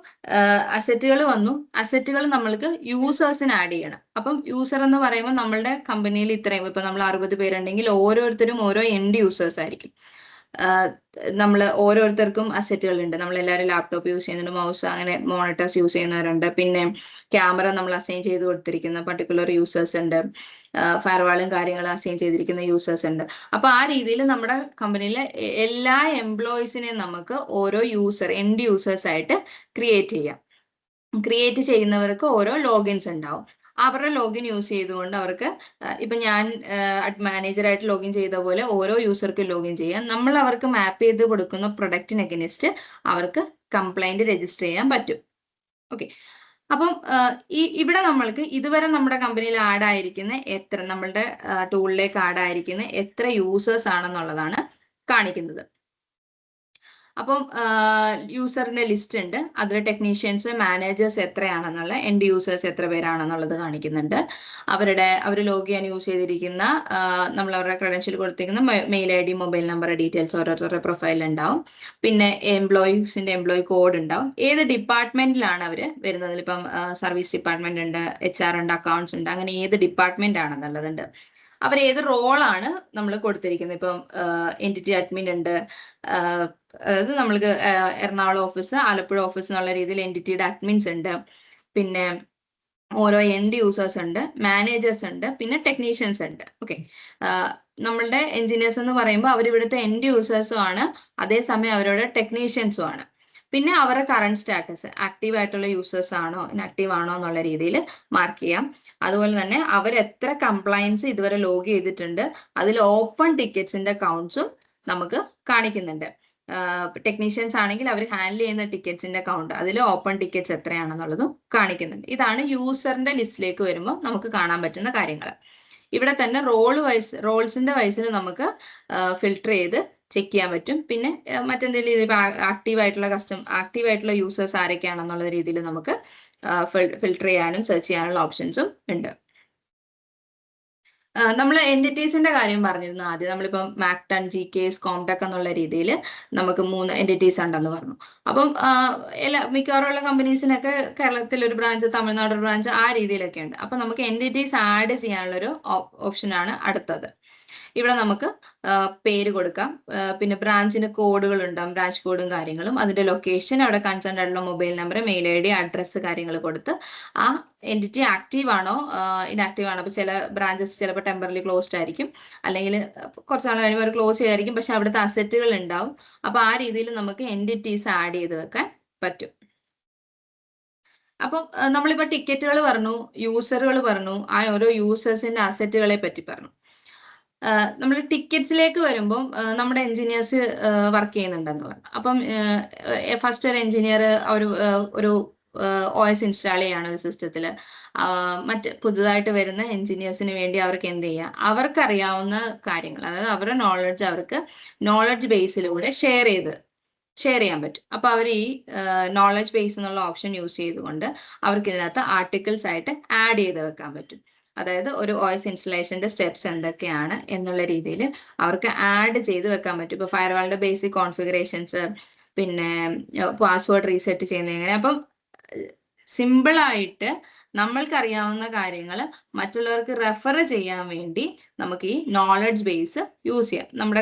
അസറ്റുകൾ വന്നു. അസറ്റുകൾ നമ്മൾക്ക് യൂസേഴ്സിന് ആഡ് ചെയ്യണം. അപ്പം യൂസർ എന്ന് പറയുമ്പോൾ നമ്മളുടെ കമ്പനിയിൽ ഇത്രയും, ഇപ്പൊ നമ്മൾ 60 പേരുണ്ടെങ്കിൽ ഓരോരുത്തരും ഓരോ എൻഡ് യൂസേഴ്സ് ആയിരിക്കും. നമ്മൾ ഓരോരുത്തർക്കും അസറ്റുകൾ ഉണ്ട്. നമ്മൾ എല്ലാവരും ലാപ്ടോപ്പ് യൂസ് ചെയ്യുന്നുണ്ട്, മൗസ് അങ്ങനെ മോണിറ്റേഴ്സ് യൂസ് ചെയ്യുന്നവരുണ്ട്. പിന്നെ ക്യാമറ നമ്മൾ അസൈൻ ചെയ്ത് കൊടുത്തിരിക്കുന്ന പർട്ടിക്കുലർ യൂസേഴ്സ് ഉണ്ട്. ഫയർവാളും കാര്യങ്ങളും അസൈൻ ചെയ്തിരിക്കുന്ന യൂസേഴ്സ് ഉണ്ട്. അപ്പൊ ആ രീതിയിൽ നമ്മുടെ കമ്പനിയിലെ എല്ലാ എംപ്ലോയീസിനെയും നമുക്ക് ഓരോ എൻഡ് യൂസേഴ്സ് ആയിട്ട് ക്രിയേറ്റ് ചെയ്യാം. ക്രിയേറ്റ് ചെയ്യുന്നവർക്ക് ഓരോ ലോഗിൻസ് ഉണ്ടാവും. അവരുടെ ലോഗിൻ യൂസ് ചെയ്തുകൊണ്ട് അവർക്ക് ഇപ്പൊ ഞാൻ മാനേജറായിട്ട് ലോഗിൻ ചെയ്ത പോലെ ഓരോ യൂസർക്കും ലോഗിൻ ചെയ്യാം. നമ്മൾ അവർക്ക് മാപ്പ് ചെയ്ത് കൊടുക്കുന്ന പ്രൊഡക്റ്റിന് അഗൈൻസ്റ്റ് അവർക്ക് കംപ്ലൈന്റ് രജിസ്റ്റർ ചെയ്യാൻ പറ്റും. ഓക്കെ, അപ്പം ഇവിടെ നമ്മൾക്ക് ഇതുവരെ നമ്മുടെ കമ്പനിയിൽ ആഡ് ആയിരിക്കുന്ന നമ്മളുടെ ടൂളിലേക്ക് ആഡ് ആയിരിക്കുന്ന എത്ര യൂസേഴ്സ് ആണെന്നുള്ളതാണ് കാണിക്കുന്നത്. അപ്പം യൂസറിന്റെ ലിസ്റ്റ് ഉണ്ട്. അതിൽ ടെക്നീഷ്യൻസ്, മാനേജേഴ്സ് എത്രയാണെന്നുള്ള, എൻഡ് യൂസേഴ്സ് എത്ര പേരാണെന്നുള്ളത് കാണിക്കുന്നുണ്ട്. അവർ ലോഗ് ചെയ്യാൻ യൂസ് ചെയ്തിരിക്കുന്ന നമ്മൾ അവരുടെ ക്രെഡൻഷ്യൽ കൊടുത്തിരിക്കുന്ന mail ID, mobile number details ഓരോരുത്തരുടെ പ്രൊഫൈൽ ഉണ്ടാവും. പിന്നെ എംപ്ലോയീസിന്റെ എംപ്ലോയി കോഡ് ഉണ്ടാവും. ഏത് ഡിപ്പാർട്ട്മെന്റിലാണ് അവർ വരുന്നത്? ഇപ്പം സർവീസ് ഡിപ്പാർട്ട്മെന്റ് ഉണ്ട്, HR ഉണ്ട്, അക്കൗണ്ട്സ് ഉണ്ട്, അങ്ങനെ ഏത് ഡിപ്പാർട്ട്മെന്റ് ആണെന്നുള്ളതുണ്ട്. അവർ ഏത് റോളാണ് നമ്മൾ കൊടുത്തിരിക്കുന്നത്? ഇപ്പം എൻറ്റിറ്റി അഡ്മിൻ ഉണ്ട്, അതായത് നമ്മൾക്ക് എറണാകുളം ഓഫീസ്, ആലപ്പുഴ ഓഫീസ് എന്നുള്ള രീതിയിൽ എൻറ്റിറ്റിയുടെ അഡ്മിൻസ് ഉണ്ട്. പിന്നെ ഓരോ എൻഡ് യൂസേഴ്സ് ഉണ്ട്, മാനേജേഴ്സ് ഉണ്ട്, പിന്നെ ടെക്നീഷ്യൻസ് ഉണ്ട്. ഓക്കെ, നമ്മളുടെ എഞ്ചിനീയേഴ്സ് എന്ന് പറയുമ്പോൾ അവർ ഇവിടുത്തെ എൻഡ് യൂസേഴ്സും ആണ്, അതേസമയം അവരുടെ ടെക്നീഷ്യൻസും ആണ്. പിന്നെ അവരുടെ കറണ്ട് സ്റ്റാറ്റസ്, ആക്റ്റീവ് ആയിട്ടുള്ള യൂസേഴ്സ് ആണോ ഇൻആക്റ്റീവ് ആണോ എന്നുള്ള രീതിയിൽ മാർക്ക് ചെയ്യാം. അതുപോലെ തന്നെ അവർ എത്ര കംപ്ലൈൻസ് ഇതുവരെ ലോഗ് ചെയ്തിട്ടുണ്ട്, അതിൽ ഓപ്പൺ ടിക്കറ്റ്സിന്റെ കൗണ്ട്സും നമുക്ക് കാണിക്കുന്നുണ്ട്. ടെക്നീഷ്യൻസ് ആണെങ്കിൽ അവർ ഹാൻഡിൽ ചെയ്യുന്ന ടിക്കറ്റ്സിന്റെ കൗണ്ട്, അതിൽ ഓപ്പൺ ടിക്കറ്റ്സ് എത്രയാണെന്നുള്ളതും കാണിക്കുന്നുണ്ട്. ഇതാണ് യൂസറിന്റെ ലിസ്റ്റിലേക്ക് വരുമ്പോൾ നമുക്ക് കാണാൻ പറ്റുന്ന കാര്യങ്ങൾ. ഇവിടെ തന്നെ റോൾസിന്റെ വൈസിൽ നമുക്ക് ഫിൽട്ടർ ചെയ്ത് ചെക്ക് ചെയ്യാൻ പറ്റും. പിന്നെ മറ്റെന്തെങ്കിലും ആക്റ്റീവ് ആയിട്ടുള്ള യൂസേഴ്സ് ആരൊക്കെയാണെന്നുള്ള രീതിയിൽ നമുക്ക് ഫിൽട്ടർ ചെയ്യാനും സെർച്ച് ചെയ്യാനുള്ള ഓപ്ഷൻസും ഉണ്ട്. നമ്മൾ എൻറ്റിറ്റീസിന്റെ കാര്യം പറഞ്ഞിരുന്നു ആദ്യം. നമ്മളിപ്പം മാക്ടൺ, GKS, കോംടെക് എന്നുള്ള രീതിയിൽ നമുക്ക് 3 എൻറ്റിറ്റീസ് ഉണ്ടെന്ന് പറഞ്ഞു. അപ്പം മിക്കവാറുള്ള കമ്പനീസിനൊക്കെ കേരളത്തിൽ ഒരു ബ്രാഞ്ച്, തമിഴ്നാട് ഒരു ബ്രാഞ്ച്, ആ രീതിയിലൊക്കെ ഉണ്ട്. അപ്പൊ നമുക്ക് എൻറ്റിറ്റീസ് ആഡ് ചെയ്യാനുള്ളൊരു ഓപ്ഷനാണ് അടുത്തത്. ഇവിടെ നമുക്ക് പേര് കൊടുക്കാം. പിന്നെ ബ്രാഞ്ചിന് കോഡുകൾ ഉണ്ടാവും, ബ്രാഞ്ച് കോഡും കാര്യങ്ങളും, അതിന്റെ ലൊക്കേഷൻ, അവിടെ കൺസേൺ ആയിട്ടുള്ള mobile number, mail ID, address കാര്യങ്ങൾ കൊടുത്ത് ആ എൻറ്റിറ്റി ആക്റ്റീവ് ആണോ ഇനാക്റ്റീവ് ആണോ. അപ്പൊ ചില ബ്രാഞ്ചസ് ചിലപ്പോൾ ടെമ്പറലി ക്ലോസ്ഡ് ആയിരിക്കും, അല്ലെങ്കിൽ കുറച്ച് നാൾ കഴിയുമ്പോൾ ക്ലോസ് ചെയ്തായിരിക്കും, പക്ഷെ അവിടുത്തെ അസറ്റുകൾ ഉണ്ടാവും. അപ്പൊ ആ രീതിയിൽ നമുക്ക് എൻറ്റിറ്റീസ് ആഡ് ചെയ്ത് വെക്കാൻ പറ്റും. അപ്പം നമ്മളിപ്പോ ടിക്കറ്റുകൾ പറഞ്ഞു, യൂസറുകൾ പറഞ്ഞു, ആ ഓരോ യൂസേഴ്സിന്റെ അസറ്റുകളെ പറ്റി പറഞ്ഞു. നമ്മൾ ടിക്കറ്റ്സിലേക്ക് വരുമ്പോൾ നമ്മുടെ എഞ്ചിനീയേഴ്സ് വർക്ക് ചെയ്യുന്നുണ്ടെന്ന് പറഞ്ഞു. അപ്പം ഫസ്റ്റ് ഒരു എഞ്ചിനീയർ ഒരു OS ഇൻസ്റ്റാൾ ചെയ്യാണ് ഒരു സിസ്റ്റത്തിൽ. മറ്റ് പുതുതായിട്ട് വരുന്ന എഞ്ചിനീയേഴ്സിന് വേണ്ടി അവർക്ക് എന്ത് ചെയ്യാം, അവർക്കറിയാവുന്ന കാര്യങ്ങൾ, അതായത് അവരുടെ നോളജ് അവർക്ക് നോളജ് ബേസിലൂടെ ഷെയർ ചെയ്ത് ഷെയർ ചെയ്യാൻ പറ്റും. അപ്പൊ അവർ ഈ നോളജ് ബേസ് എന്നുള്ള ഓപ്ഷൻ യൂസ് ചെയ്തുകൊണ്ട് അവർക്ക് ഇതിനകത്ത് ആർട്ടിക്കിൾസ് ആയിട്ട് ആഡ് ചെയ്ത് വെക്കാൻ പറ്റും. അതായത് ഒരു OS ഇൻസ്റ്റലേഷന്റെ സ്റ്റെപ്സ് എന്തൊക്കെയാണ് എന്നുള്ള രീതിയിൽ അവർക്ക് ആഡ് ചെയ്ത് വെക്കാൻ പറ്റും. ഇപ്പൊ ഫയർവാളിന്റെ ബേസിക് കോൺഫിഗറേഷൻസ്, പിന്നെ പാസ്വേഡ് റീസെറ്റ് ചെയ്യുന്നത് എങ്ങനെ. അപ്പം സിമ്പിൾ ആയിട്ട് നമ്മൾക്കറിയാവുന്ന കാര്യങ്ങൾ മറ്റുള്ളവർക്ക് റെഫർ ചെയ്യാൻ വേണ്ടി നമുക്ക് ഈ നോളജ് ബേസ് യൂസ് ചെയ്യാം.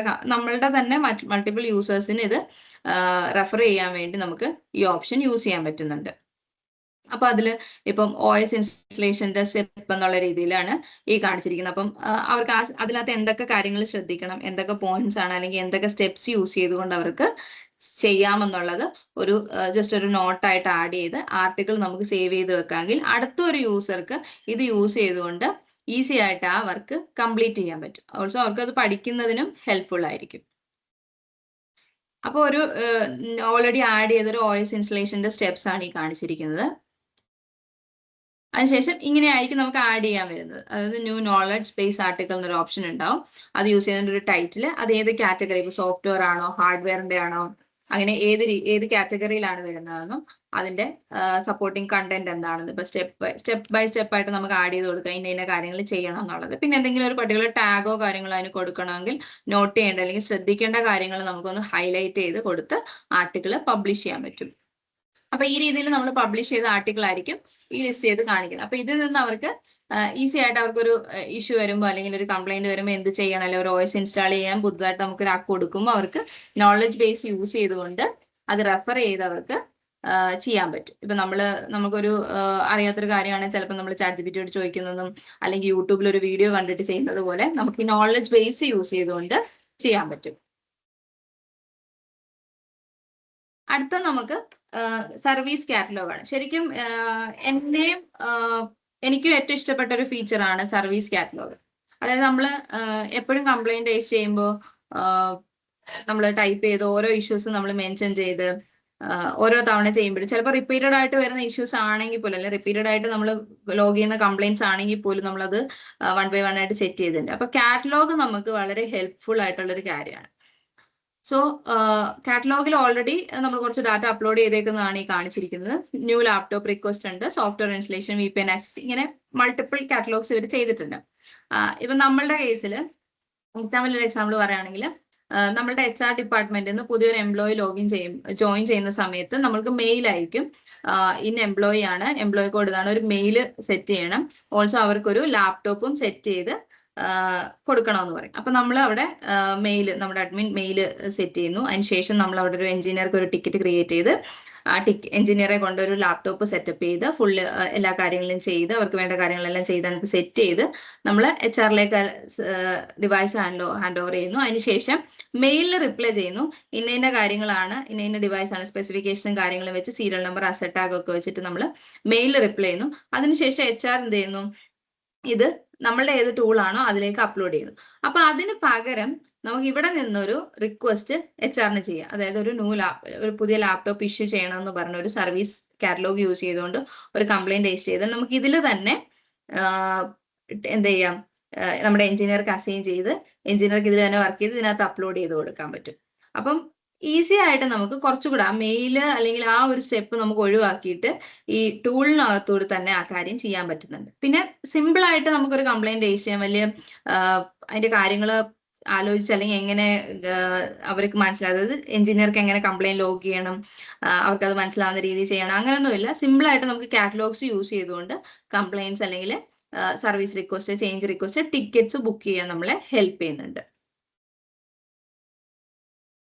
നമ്മളുടെ തന്നെ മൾട്ടിപ്പിൾ യൂസേഴ്സിന് ഇത് റെഫർ ചെയ്യാൻ വേണ്ടി നമുക്ക് ഈ ഓപ്ഷൻ യൂസ് ചെയ്യാൻ പറ്റുന്നുണ്ട്. അപ്പൊ അതിൽ ഇപ്പം OS ഇൻസ്റ്റലേഷന്റെ സ്റ്റെപ്പ് എന്നുള്ള രീതിയിലാണ് ഈ കാണിച്ചിരിക്കുന്നത്. അപ്പം അവർക്ക് അതിനകത്ത് എന്തൊക്കെ കാര്യങ്ങൾ ശ്രദ്ധിക്കണം, എന്തൊക്കെ പോയിന്റ്സ് ആണ്, അല്ലെങ്കിൽ എന്തൊക്കെ സ്റ്റെപ്സ് യൂസ് ചെയ്തുകൊണ്ട് അവർക്ക് ചെയ്യാമെന്നുള്ളത് ഒരു ജസ്റ്റ് ഒരു നോട്ടായിട്ട് ആഡ് ചെയ്ത് ആർട്ടിക്കിൾ നമുക്ക് സേവ് ചെയ്ത് വെക്കാമെങ്കിൽ അടുത്തൊരു യൂസർക്ക് ഇത് യൂസ് ചെയ്തുകൊണ്ട് ഈസി ആയിട്ട് ആ വർക്ക് കംപ്ലീറ്റ് ചെയ്യാൻ പറ്റും. ഓൾസോ അവർക്ക് അത് പഠിക്കുന്നതിനും ഹെൽപ്ഫുൾ ആയിരിക്കും. അപ്പോൾ ഒരു ഓൾറെഡി ആഡ് ചെയ്തൊരു OS ഇൻസ്റ്റലേഷന്റെ സ്റ്റെപ്സ് ആണ് ഈ കാണിച്ചിരിക്കുന്നത്. അതിനുശേഷം ഇങ്ങനെയായിരിക്കും നമുക്ക് ആഡ് ചെയ്യാൻ വരുന്നത്. അതായത് ന്യൂ നോളജ് ബേസ് ആർട്ടിക്കിൾ എന്നൊരു ഓപ്ഷൻ ഉണ്ടാവും. അത് യൂസ് ചെയ്യുന്ന ഒരു ടൈറ്റിൽ, അത് ഏത് കാറ്റഗറി, ഇപ്പോൾ സോഫ്റ്റ്വെയർ ആണോ ഹാർഡ്വെയറിന്റെ ആണോ, അങ്ങനെ ഏത് കാറ്റഗറിയിലാണ് വരുന്നതെന്നും അതിന്റെ സപ്പോർട്ടിങ് കണ്ടന്റ് എന്താണെന്ന് ഇപ്പൊ സ്റ്റെപ്പ് ബൈ സ്റ്റെപ്പ് ആയിട്ട് നമുക്ക് ആഡ് ചെയ്ത് കൊടുക്കുക, ഇന്ന കാര്യങ്ങൾ ചെയ്യണം എന്നുള്ളത്. പിന്നെ എന്തെങ്കിലും ഒരു പർട്ടിക്കുലർ ടാഗോ കാര്യങ്ങളോ അതിന് കൊടുക്കണമെങ്കിൽ നോട്ട് ചെയ്യേണ്ട അല്ലെങ്കിൽ ശ്രദ്ധിക്കേണ്ട കാര്യങ്ങൾ നമുക്കൊന്ന് ഹൈലൈറ്റ് ചെയ്ത് കൊടുത്ത് ആർട്ടിക്കിൾ പബ്ലിഷ് ചെയ്യാൻ പറ്റും. അപ്പൊ ഈ രീതിയിൽ നമ്മൾ പബ്ലിഷ് ചെയ്ത ആർട്ടിക്കിൾ ആയിരിക്കും ഈ ലിസ്റ്റ് ചെയ്ത് കാണിക്കുന്നത്. അപ്പൊ ഇതിൽ നിന്ന് അവർക്ക് ഈസി ആയിട്ട് അവർക്കൊരു ഇഷ്യൂ വരുമ്പോൾ അല്ലെങ്കിൽ ഒരു കംപ്ലൈന്റ് വരുമ്പോൾ എന്ത് ചെയ്യണം, അല്ലെങ്കിൽ ഒരു OS ഇൻസ്റ്റാൾ ചെയ്യാൻ പുതുതായിട്ട് നമുക്ക് ഒരു ആപ്പ് കൊടുക്കുമ്പോൾ അവർക്ക് നോളജ് ബേസ് യൂസ് ചെയ്തുകൊണ്ട് അത് റെഫർ ചെയ്ത് അവർക്ക് ചെയ്യാൻ പറ്റും. ഇപ്പൊ നമുക്കൊരു അറിയാത്തൊരു കാര്യമാണെങ്കിൽ ചിലപ്പോൾ നമ്മൾ ChatGPT യോട് ചോദിക്കുന്നതും അല്ലെങ്കിൽ യൂട്യൂബിൽ ഒരു വീഡിയോ കണ്ടിട്ട് ചെയ്യുന്നത് പോലെ നമുക്ക് ഈ നോളജ് ബേസ് യൂസ് ചെയ്തുകൊണ്ട് ചെയ്യാൻ പറ്റും. അടുത്ത നമുക്ക് സർവീസ് കാറ്റലോഗ് ആണ്. ശരിക്കും എനിക്കും ഏറ്റവും ഇഷ്ടപ്പെട്ട ഒരു ഫീച്ചറാണ് സർവീസ് കാറ്റലോഗ്. അതായത് നമ്മൾ എപ്പോഴും കംപ്ലൈന്റ് റേസ് ചെയ്യുമ്പോൾ നമ്മൾ ടൈപ്പ് ചെയ്ത് ഓരോ ഇഷ്യൂസും നമ്മൾ മെൻഷൻ ചെയ്ത് ഓരോ തവണ ചെയ്യുമ്പോഴും ചിലപ്പോൾ റിപ്പീറ്റഡ് ആയിട്ട് വരുന്ന ഇഷ്യൂസ് ആണെങ്കിൽ പോലും, അല്ലെങ്കിൽ റിപ്പീറ്റഡ് ആയിട്ട് നമ്മൾ ലോഗ് ചെയ്യുന്ന കംപ്ലൈൻറ്റ്സ് ആണെങ്കിൽ പോലും നമ്മളത് 1 by 1 ആയിട്ട് സെറ്റ് ചെയ്തിട്ടുണ്ട്. അപ്പൊ കാറ്റലോഗ് നമുക്ക് വളരെ ഹെൽപ്ഫുൾ ആയിട്ടുള്ളൊരു കാര്യമാണ്. സോ കാറ്റലോഗിൽ ഓൾറെഡി നമ്മൾ കുറച്ച് ഡാറ്റ അപ്ലോഡ് ചെയ്തേക്കുന്നതാണ് ഈ കാണിച്ചിരിക്കുന്നത്. ന്യൂ ലാപ്ടോപ്പ് റിക്വസ്റ്റ് ഉണ്ട്, സോഫ്റ്റ്വെയർ ഇൻസ്റ്റലേഷൻ, VPN ആക്സസ്, ഇങ്ങനെ മൾട്ടിപ്പിൾ കാറ്റലോഗ്സ് ഇവർ ചെയ്തിട്ടുണ്ട്. ഇപ്പൊ നമ്മളുടെ കേസിൽ ഒരു എക്സാമ്പിൾ പറയുകയാണെങ്കിൽ നമ്മളുടെ HR ഡിപ്പാർട്ട്മെന്റിൽ നിന്ന് പുതിയൊരു എംപ്ലോയി ജോയിൻ ചെയ്യുന്ന സമയത്ത് നമ്മൾക്ക് മെയിൽ അയക്കും, ഇന്ന എംപ്ലോയി ആണ്, എംപ്ലോയി കോഡ് ഇതാണ്, ഒരു മെയിൽ സെറ്റ് ചെയ്യണം, ഓൾസോ അവർക്കൊരു ലാപ്ടോപ്പും സെറ്റ് ചെയ്ത് കൊടുക്കണമെന്ന് പറയും. അപ്പൊ നമ്മൾ അവിടെ നമ്മുടെ അഡ്മിൻ മെയിൽ സെറ്റ് ചെയ്യുന്നു. അതിനുശേഷം നമ്മൾ അവിടെ ഒരു എഞ്ചിനീയർക്ക് ഒരു ടിക്കറ്റ് ക്രിയേറ്റ് ചെയ്ത് ആ എഞ്ചിനീയറെ കൊണ്ട് ഒരു ലാപ്ടോപ്പ് സെറ്റപ്പ് ചെയ്ത് ഫുള്ള് എല്ലാ കാര്യങ്ങളും ചെയ്ത് അവർക്ക് വേണ്ട കാര്യങ്ങളെല്ലാം ചെയ്ത് അതിനകത്ത് സെറ്റ് ചെയ്ത് നമ്മൾ HR-ലേക്ക് ഡിവൈസ് ഹാൻഡ് ഓവർ ചെയ്യുന്നു. അതിനുശേഷം മെയിലിൽ റിപ്ലൈ ചെയ്യുന്നു, ഇന്ന കാര്യങ്ങളാണ്, ഇന്ന ഡിവൈസ് ആണ്, സ്പെസിഫിക്കേഷനും കാര്യങ്ങളും വെച്ച് സീരിയൽ നമ്പർ അസറ്റ് ടാഗ് ഒക്കെ വെച്ചിട്ട് നമ്മൾ മെയിലിൽ റിപ്ലൈ ചെയ്യുന്നു. അതിനുശേഷം HR എന്ത് ചെയ്യുന്നു, ഇത് നമ്മളുടെ ഏത് ടൂളാണോ അതിലേക്ക് അപ്ലോഡ് ചെയ്യുന്നു. അപ്പൊ അതിന് പകരം നമുക്ക് ഇവിടെ നിന്നൊരു റിക്വസ്റ്റ് HR-ന് ചെയ്യാം. അതായത് ഒരു പുതിയ ലാപ്ടോപ്പ് ഇഷ്യൂ ചെയ്യണമെന്ന് പറഞ്ഞ ഒരു സർവീസ് കാറ്റലോഗ് യൂസ് ചെയ്തുകൊണ്ട് ഒരു കംപ്ലൈന്റ് രജിസ്റ്റർ ചെയ്താൽ നമുക്ക് ഇതിൽ തന്നെ എന്ത് ചെയ്യാം, നമ്മുടെ എഞ്ചിനീയർക്ക് അസൈൻ ചെയ്ത് എഞ്ചിനീയർക്ക് ഇതിൽ തന്നെ വർക്ക് ചെയ്ത് ഇതിനകത്ത് അപ്ലോഡ് ചെയ്ത് കൊടുക്കാൻ പറ്റും. അപ്പം ഈസി ആയിട്ട് നമുക്ക് കുറച്ചുകൂടെ ആ മെയില് അല്ലെങ്കിൽ ആ ഒരു സ്റ്റെപ്പ് നമുക്ക് ഒഴിവാക്കിയിട്ട് ഈ ടൂളിനകത്തോട് തന്നെ ആ കാര്യം ചെയ്യാൻ പറ്റുന്നുണ്ട്. പിന്നെ സിമ്പിൾ ആയിട്ട് നമുക്കൊരു കംപ്ലൈന്റ് രജിസ്റ്റർ ചെയ്യാൻ വലിയ അതിന്റെ കാര്യങ്ങൾ ആലോചിച്ച് അല്ലെങ്കിൽ എങ്ങനെ അവർക്ക് മനസ്സിലായത് എഞ്ചിനീയർക്ക് എങ്ങനെ കംപ്ലൈന്റ് ലോഗ് ചെയ്യണം, അവർക്കത് മനസ്സിലാവുന്ന രീതിയിൽ ചെയ്യണം, അങ്ങനെയൊന്നുമില്ല. സിമ്പിൾ ആയിട്ട് നമുക്ക് കാറ്റലോഗ്സ് യൂസ് ചെയ്തുകൊണ്ട് കംപ്ലൈൻറ്റ്സ് അല്ലെങ്കിൽ service request, change request, tickets book ചെയ്യാൻ നമ്മളെ ഹെൽപ്പ് ചെയ്യുന്നുണ്ട്.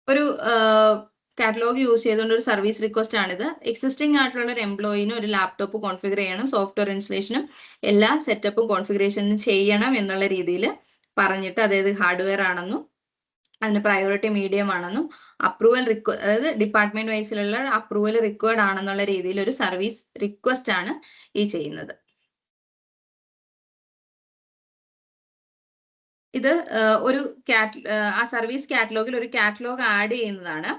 ഒരു കാറ്റലോഗ് യൂസ് ചെയ്തുകൊണ്ട് ഒരു സർവീസ് റിക്വസ്റ്റ് ആണിത്. എക്സിസ്റ്റിംഗ് ആയിട്ടുള്ള ഒരു എംപ്ലോയിന് ഒരു ലാപ്ടോപ്പ് കോൺഫിഗർ ചെയ്യണം, സോഫ്റ്റ്വെയർ ഇൻസ്റ്റലേഷനും എല്ലാ സെറ്റപ്പും കോൺഫിഗറേഷനും ചെയ്യണം എന്നുള്ള രീതിയിൽ പറഞ്ഞിട്ട്, അതായത് ഹാർഡ്വെയർ ആണെന്നും അതിന് പ്രയോറിറ്റി മീഡിയം ആണെന്നും അപ്രൂവൽ അതായത് ഡിപ്പാർട്ട്മെന്റ് വൈസിലുള്ള അപ്രൂവൽ റിക്വയർഡ് ആണെന്നുള്ള രീതിയിൽ ഒരു സർവീസ് റിക്വസ്റ്റ് ആണ് ഈ ചെയ്യുന്നത്. ഇത് ഒരു ആ സർവീസ് കാറ്റലോഗിൽ ഒരു കാറ്റലോഗ് ആഡ് ചെയ്യുന്നതാണ്.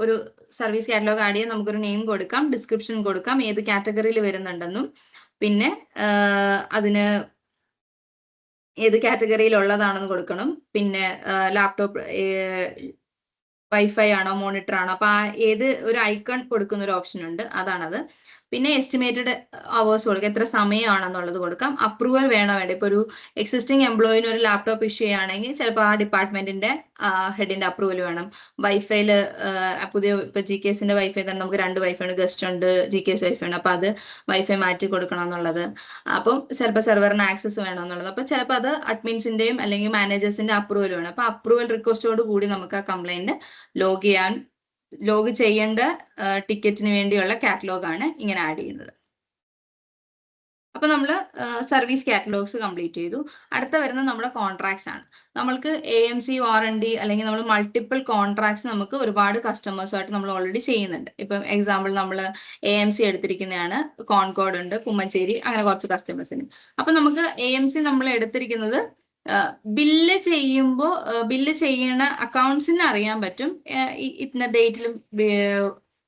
ഒരു സർവീസ് കാറ്റലോഗ് ആഡ് ചെയ്യാൻ നമുക്കൊരു നെയിം കൊടുക്കാം, ഡിസ്ക്രിപ്ഷൻ കൊടുക്കാം, ഏത് കാറ്റഗറിയിൽ വരുന്നുണ്ടെന്നും പിന്നെ അതിന് ഏത് കാറ്റഗറിയിൽ ഉള്ളതാണെന്ന് കൊടുക്കണം. പിന്നെ ലാപ്ടോപ്പ് വൈഫൈ ആണോ മോണിറ്റർ ആണോ, അപ്പൊ ആ ഏത് ഒരു ഐക്കൺ കൊടുക്കുന്ന ഒരു ഓപ്ഷൻ ഉണ്ട്, അതാണത്. പിന്നെ എസ്റ്റിമേറ്റഡ് അവേഴ്സ് കൊടുക്കാം, എത്ര സമയമാണെന്നുള്ളത് കൊടുക്കാം. അപ്രൂവൽ വേണോ വേണ്ട, ഇപ്പൊ ഒരു എക്സിസ്റ്റിംഗ് എംപ്ലോയിന് ഒരു ലാപ്ടോപ്പ് ഇഷ്യൂ ചെയ്യുകയാണെങ്കിൽ ചിലപ്പോൾ ആ ഡിപ്പാർട്ട്മെന്റിന്റെ ഹെഡിന്റെ അപ്രൂവൽ വേണം. വൈഫൈയില് പുതിയ ഇപ്പൊ GKSന്റെ വൈഫൈ തന്നെ നമുക്ക് 2 വൈഫൈ ഉണ്ട്, ഗസ്റ്റ് ഉണ്ട്, GKS വൈഫൈ ഉണ്ട്, അപ്പൊ അത് വൈഫൈ മാറ്റി കൊടുക്കണം എന്നുള്ളത്. അപ്പം ചിലപ്പോൾ സെർവറിന് ആക്സസ് വേണം എന്നുള്ളത്, അപ്പൊ ചിലപ്പോൾ അത് അഡ്മിൻസിന്റെയും അല്ലെങ്കിൽ മാനേജേഴ്സിന്റെ അപ്രൂവൽ വേണം. അപ്പൊ അപ്രൂവൽ റിക്വസ്റ്റോട് കൂടി നമുക്ക് ആ കംപ്ലൈന്റ് ലോഗ് ചെയ്യേണ്ട ടിക്കറ്റിന് വേണ്ടിയുള്ള കാറ്റലോഗ് ആണ് ഇങ്ങനെ ആഡ് ചെയ്യുന്നത്. അപ്പൊ നമ്മൾ സർവീസ് കാറ്റലോഗ്സ് കംപ്ലീറ്റ് ചെയ്തു. അടുത്ത വരുന്നത് നമ്മുടെ കോൺട്രാക്ട്സ് ആണ്. നമ്മൾക്ക് AMC വാറണ്ടി അല്ലെങ്കിൽ നമ്മൾ മൾട്ടിപ്പിൾ കോൺട്രാക്ട്സ് നമുക്ക് ഒരുപാട് കസ്റ്റമേഴ്സുമായിട്ട് നമ്മൾ ഓൾറെഡി ചെയ്യുന്നുണ്ട്. ഇപ്പം എക്സാമ്പിൾ നമ്മൾ AMC എടുത്തിരിക്കുന്നതാണ്, കോൺകോഡ് ഉണ്ട്, കുമ്മഞ്ചേരി, അങ്ങനെ കുറച്ച് കസ്റ്റമേഴ്സിന്. അപ്പൊ നമുക്ക് AMC നമ്മൾ എടുത്തിരിക്കുന്നത് ബില്ല് ചെയ്യുമ്പോൾ ബില്ല് ചെയ്യണ അക്കൗണ്ട്സിന് അറിയാൻ പറ്റും ഇന്ന ഡേറ്റിലും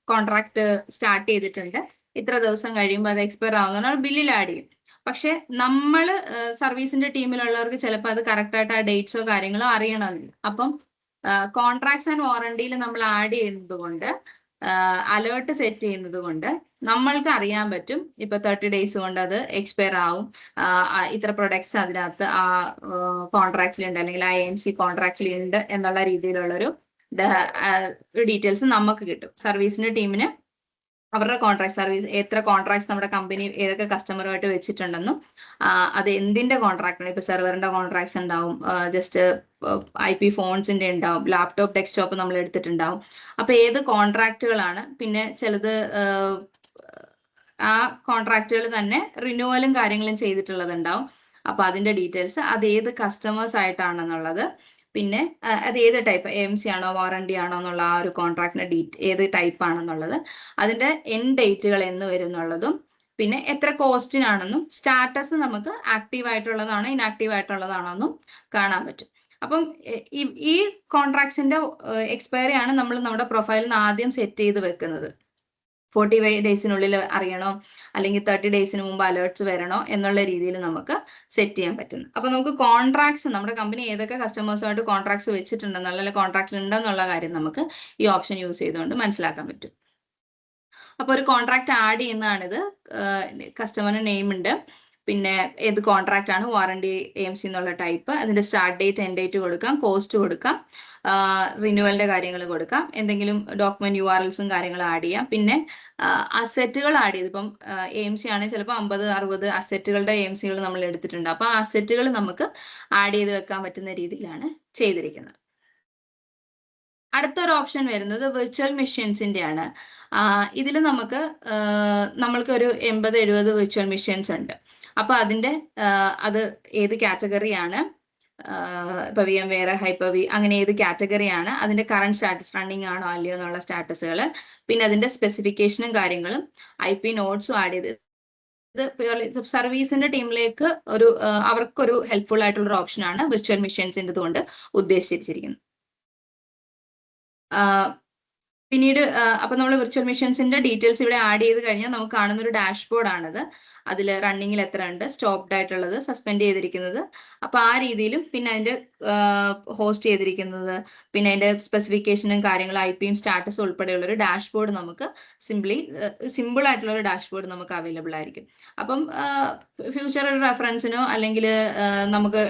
കോൺട്രാക്ട് സ്റ്റാർട്ട് ചെയ്തിട്ടുണ്ട്, ഇത്ര ദിവസം കഴിയുമ്പോൾ അത് എക്സ്പയർ ആവുന്ന ബില്ലിൽ ആഡ് ചെയ്യും. പക്ഷെ നമ്മൾ സർവീസിന്റെ ടീമിലുള്ളവർക്ക് ചിലപ്പോൾ അത് കറക്റ്റ് ആയിട്ട് ആ ഡേറ്റ്സോ കാര്യങ്ങളോ അറിയണമെന്നില്ല. അപ്പം കോൺട്രാക്ട്സ് ആൻഡ് വാറണ്ടിയിൽ നമ്മൾ ആഡ് ചെയ്യുന്നത് കൊണ്ട്, അലേർട്ട് സെറ്റ് ചെയ്യുന്നത് കൊണ്ട് നമ്മൾക്ക് അറിയാൻ പറ്റും ഇപ്പൊ 30 ഡേയ്സ് കൊണ്ട് അത് എക്സ്പയർ ആവും, ഇത്ര പ്രൊഡക്ട്സ് അതിനകത്ത് ആ കോൺട്രാക്റ്റിലുണ്ട് അല്ലെങ്കിൽ ആ AMC കോൺട്രാക്റ്റിലുണ്ട് എന്നുള്ള രീതിയിലുള്ളൊരു ഡീറ്റെയിൽസ് നമുക്ക് കിട്ടും. സർവീസിന്റെ ടീമിന് അവരുടെ കോൺട്രാക്ട്, സർവീസ് എത്ര കോൺട്രാക്ട്സ് നമ്മുടെ കമ്പനി ഏതൊക്കെ കസ്റ്റമറുമായിട്ട് വെച്ചിട്ടുണ്ടെന്നും അത് എന്തിന്റെ കോൺട്രാക്ട് ആണ്, ഇപ്പൊ സെർവറിന്റെ കോൺട്രാക്ട്സ് ഉണ്ടാവും, ജസ്റ്റ് IP ഫോൺസിന്റെ ഉണ്ടാവും, ലാപ്ടോപ്പ് ഡെസ്ക്ടോപ്പ് നമ്മൾ എടുത്തിട്ടുണ്ടാവും. അപ്പൊ ഏത് കോൺട്രാക്റ്റുകളാണ്, പിന്നെ ചിലത് ആ കോൺട്രാക്റ്റുകൾ തന്നെ റിന്യൂവലും കാര്യങ്ങളും ചെയ്തിട്ടുള്ളതുണ്ടാവും. അപ്പൊ അതിന്റെ ഡീറ്റെയിൽസ്, അത് ഏത് കസ്റ്റമേഴ്സ് ആയിട്ടാണെന്നുള്ളത്, പിന്നെ അത് ഏത് ടൈപ്പ് AMC ആണോ വാറണ്ടി ആണോ എന്നുള്ള ആ ഒരു കോൺട്രാക്ടിന്റെ ഏത് ടൈപ്പ് ആണെന്നുള്ളത്, അതിന്റെ എൻഡ് ഡേറ്റുകൾ എന്ന് വരുന്നുള്ളതും, പിന്നെ എത്ര കോസ്റ്റിനാണെന്നും, സ്റ്റാറ്റസ് നമുക്ക് ആക്റ്റീവ് ആയിട്ടുള്ളതാണോ ഇൻആക്റ്റീവ് ആയിട്ടുള്ളതാണോ എന്നും കാണാൻ പറ്റും. അപ്പം ഈ കോൺട്രാക്ട്സിന്റെ എക്സ്പയറി ആണ് നമ്മൾ നമ്മുടെ പ്രൊഫൈലിൽ നിന്ന് ആദ്യം സെറ്റ് ചെയ്ത് വെക്കുന്നത്. 45 ഡേയ്സിനുള്ളിൽ അറിയണോ അല്ലെങ്കിൽ 30 ഡേയ്സിന് മുമ്പ് അലേർട്ട്സ് വരണോ എന്നുള്ള രീതിയിൽ നമുക്ക് സെറ്റ് ചെയ്യാൻ പറ്റുന്നു. അപ്പൊ നമുക്ക് കോൺട്രാക്ട്സ്, നമ്മുടെ കമ്പനി ഏതൊക്കെ കസ്റ്റമേഴ്സുമായിട്ട് കോൺട്രാക്ട്സ് വെച്ചിട്ടുണ്ടെന്നുള്ള അല്ലെങ്കിൽ കോൺട്രാക്ട് ഉണ്ടെന്നുള്ള കാര്യം നമുക്ക് ഈ ഓപ്ഷൻ യൂസ് ചെയ്തുകൊണ്ട് മനസ്സിലാക്കാൻ പറ്റും. അപ്പൊ ഒരു കോൺട്രാക്ട് ആഡ് ചെയ്യുന്നതാണിത്. കസ്റ്റമറിന് നെയിം ഉണ്ട്, പിന്നെ ഏത് കോൺട്രാക്ട് ആണ്, വാറണ്ടി AMC എന്നുള്ള ടൈപ്പ്, അതിന്റെ സ്റ്റാർട്ട് ഡേറ്റ് എൻഡ് ഡേറ്റ് കൊടുക്കാം, കോസ്റ്റ് കൊടുക്കാം, റിന്യൂവലിന്റെ കാര്യങ്ങൾ കൊടുക്കാം, എന്തെങ്കിലും ഡോക്യുമെന്റ് URLസും കാര്യങ്ങളും ആഡ് ചെയ്യാം. പിന്നെ അസെറ്റുകൾ ആഡ് ചെയ്ത്, ഇപ്പം AMC ആണെങ്കിൽ ചിലപ്പോൾ 50-60 അസെറ്റുകളുടെ AMCകൾ നമ്മൾ എടുത്തിട്ടുണ്ട്. അപ്പൊ ആ അസെറ്റുകൾ നമുക്ക് ആഡ് ചെയ്ത് വെക്കാൻ പറ്റുന്ന രീതിയിലാണ് ചെയ്തിരിക്കുന്നത്. അടുത്തൊരു ഓപ്ഷൻ വരുന്നത് വിർച്വൽ മെഷീൻസിന്റെ ആണ്. ഇതിൽ നമ്മൾക്ക് ഒരു 80-70 വിർച്വൽ മെഷീൻസ് ഉണ്ട്. അപ്പൊ അതിന്റെ അത് ഏത് കാറ്റഗറിയാണ്, ഇപ്പൊ VMware, Hyper-V അങ്ങനെ ഏത് കാറ്റഗറിയാണ്, അതിന്റെ കറണ്ട് സ്റ്റാറ്റസ് റണ്ണിങ് ആണോ അല്ലയോ എന്നുള്ള സ്റ്റാറ്റസുകൾ, പിന്നെ അതിന്റെ സ്പെസിഫിക്കേഷനും കാര്യങ്ങളും IP നോട്ട്സും ആഡ് ചെയ്ത് ഇത് സർവീസിന്റെ ടീമിലേക്ക് അവർക്കൊരു ഹെൽപ്ഫുൾ ആയിട്ടുള്ള ഒരു ഓപ്ഷനാണ് വിർച്വൽ മെഷീൻസിന്റെ കൊണ്ട് ഉദ്ദേശിച്ചിരിക്കുന്നത്. പിന്നീട് അപ്പൊ നമ്മൾ വിർച്വൽ മെഷീൻസിന്റെ ഡീറ്റെയിൽസ് ഇവിടെ ആഡ് ചെയ്ത് കഴിഞ്ഞാൽ നമുക്ക് കാണുന്ന ഒരു ഡാഷ്ബോർഡ് ആണിത്. അതിൽ റണ്ണിങ്ങിൽ എത്ര ഉണ്ട്, സ്റ്റോപ്ഡ് ആയിട്ടുള്ളത്, സസ്പെൻഡ് ചെയ്തിരിക്കുന്നത്, അപ്പൊ ആ രീതിയിലും, പിന്നെ അതിന്റെ ഹോസ്റ്റ് ചെയ്തിരിക്കുന്നത്, പിന്നെ അതിന്റെ സ്പെസിഫിക്കേഷനും കാര്യങ്ങളും IPയും സ്റ്റാറ്റസും ഉൾപ്പെടെയുള്ള ഒരു ഡാഷ്ബോർഡ് നമുക്ക് സിമ്പിൾ ആയിട്ടുള്ള ഒരു ഡാഷ്ബോർഡ് നമുക്ക് അവൈലബിൾ ആയിരിക്കും. അപ്പം ഫ്യൂച്ചർ റെഫറൻസിനോ അല്ലെങ്കിൽ നമുക്ക്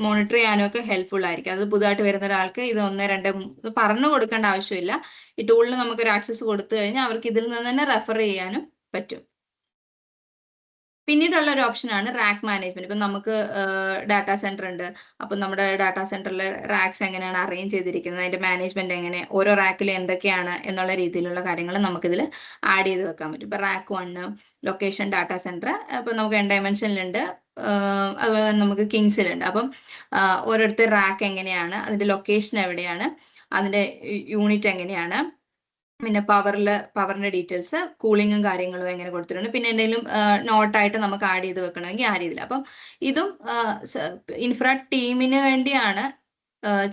മോണിറ്റർ ചെയ്യാനും ഒക്കെ ഹെൽപ്ഫുൾ ആയിരിക്കും. അത് പുതുതായിട്ട് വരുന്ന ഒരാൾക്ക് ഇത് 1, 2, 3 പറഞ്ഞു കൊടുക്കേണ്ട ആവശ്യമില്ല. ഈ ടൂളിന് നമുക്കൊരു ആക്സസ് കൊടുത്തു കഴിഞ്ഞാൽ അവർക്ക് ഇതിൽ നിന്ന് തന്നെ റെഫർ ചെയ്യാനും പറ്റും. പിന്നീടുള്ള ഒരു ഓപ്ഷനാണ് റാക്ക് മാനേജ്മെന്റ്. ഇപ്പം നമുക്ക് ഡാറ്റാ സെന്റർ ഉണ്ട്. അപ്പം നമ്മുടെ ഡാറ്റാ സെന്ററിലെ റാക്സ് എങ്ങനെയാണ് അറേഞ്ച് ചെയ്തിരിക്കുന്നത്, അതിന്റെ മാനേജ്മെന്റ് എങ്ങനെ, ഓരോ റാക്കിൽ എന്തൊക്കെയാണ് എന്നുള്ള രീതിയിലുള്ള കാര്യങ്ങൾ നമുക്കിതിൽ ആഡ് ചെയ്ത് വെക്കാൻ പറ്റും. ഇപ്പൊ റാക്ക് 1 ലൊക്കേഷൻ ഡാറ്റാ സെന്റർ, ഇപ്പൊ നമുക്ക് N-ഡയമെൻഷനിലുണ്ട്, അതുപോലെ തന്നെ നമുക്ക് കിങ്സിലുണ്ട്. അപ്പം ഓരോരുത്തർ റാക്ക് എങ്ങനെയാണ്, അതിന്റെ ലൊക്കേഷൻ എവിടെയാണ്, അതിന്റെ യൂണിറ്റ് എങ്ങനെയാണ്, പിന്നെ പവറിന്റെ ഡീറ്റെയിൽസ്, കൂളിങ്ങും കാര്യങ്ങളും എങ്ങനെ കൊടുത്തിട്ടുണ്ട്, പിന്നെ എന്തെങ്കിലും നോട്ടായിട്ട് നമുക്ക് ആഡ് ചെയ്ത് വെക്കണമെങ്കിൽ ആ രീതിയിൽ. അപ്പം ഇതും ഇൻഫ്രാ ടീമിന് വേണ്ടിയാണ്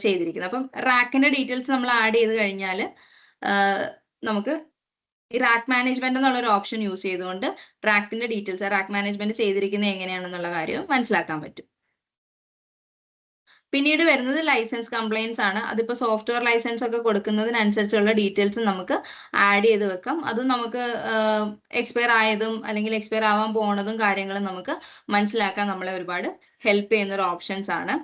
ചെയ്തിരിക്കുന്നത്. അപ്പം റാക്കിന്റെ ഡീറ്റെയിൽസ് നമ്മൾ ആഡ് ചെയ്ത് കഴിഞ്ഞാൽ നമുക്ക് ഈ റാക്ക് മാനേജ്മെന്റ് എന്നുള്ള ഒരു ഓപ്ഷൻ യൂസ് ചെയ്തുകൊണ്ട് റാക്കിന്റെ ഡീറ്റെയിൽസ്, റാക്ക് മാനേജ്മെന്റ് ചെയ്തിരിക്കുന്നത് എങ്ങനെയാണെന്നുള്ള കാര്യം മനസ്സിലാക്കാൻ പറ്റും. പിന്നീട് വരുന്നത് ലൈസൻസ് കംപ്ലൈൻസ് ആണ്. അതിപ്പോ സോഫ്റ്റ്വെയർ ലൈസൻസ് ഒക്കെ കൊടുക്കുന്നതിനനുസരിച്ചുള്ള ഡീറ്റെയിൽസ് നമുക്ക് ആഡ് ചെയ്ത് വെക്കാം. അതും നമുക്ക് എക്സ്പയർ ആയതും അല്ലെങ്കിൽ എക്സ്പയർ ആവാൻ പോണതും കാര്യങ്ങളും നമുക്ക് മനസ്സിലാക്കാൻ നമ്മളെ ഒരുപാട് ഹെൽപ്പ് ചെയ്യുന്ന ഒരു ഓപ്ഷൻസ് ആണ്.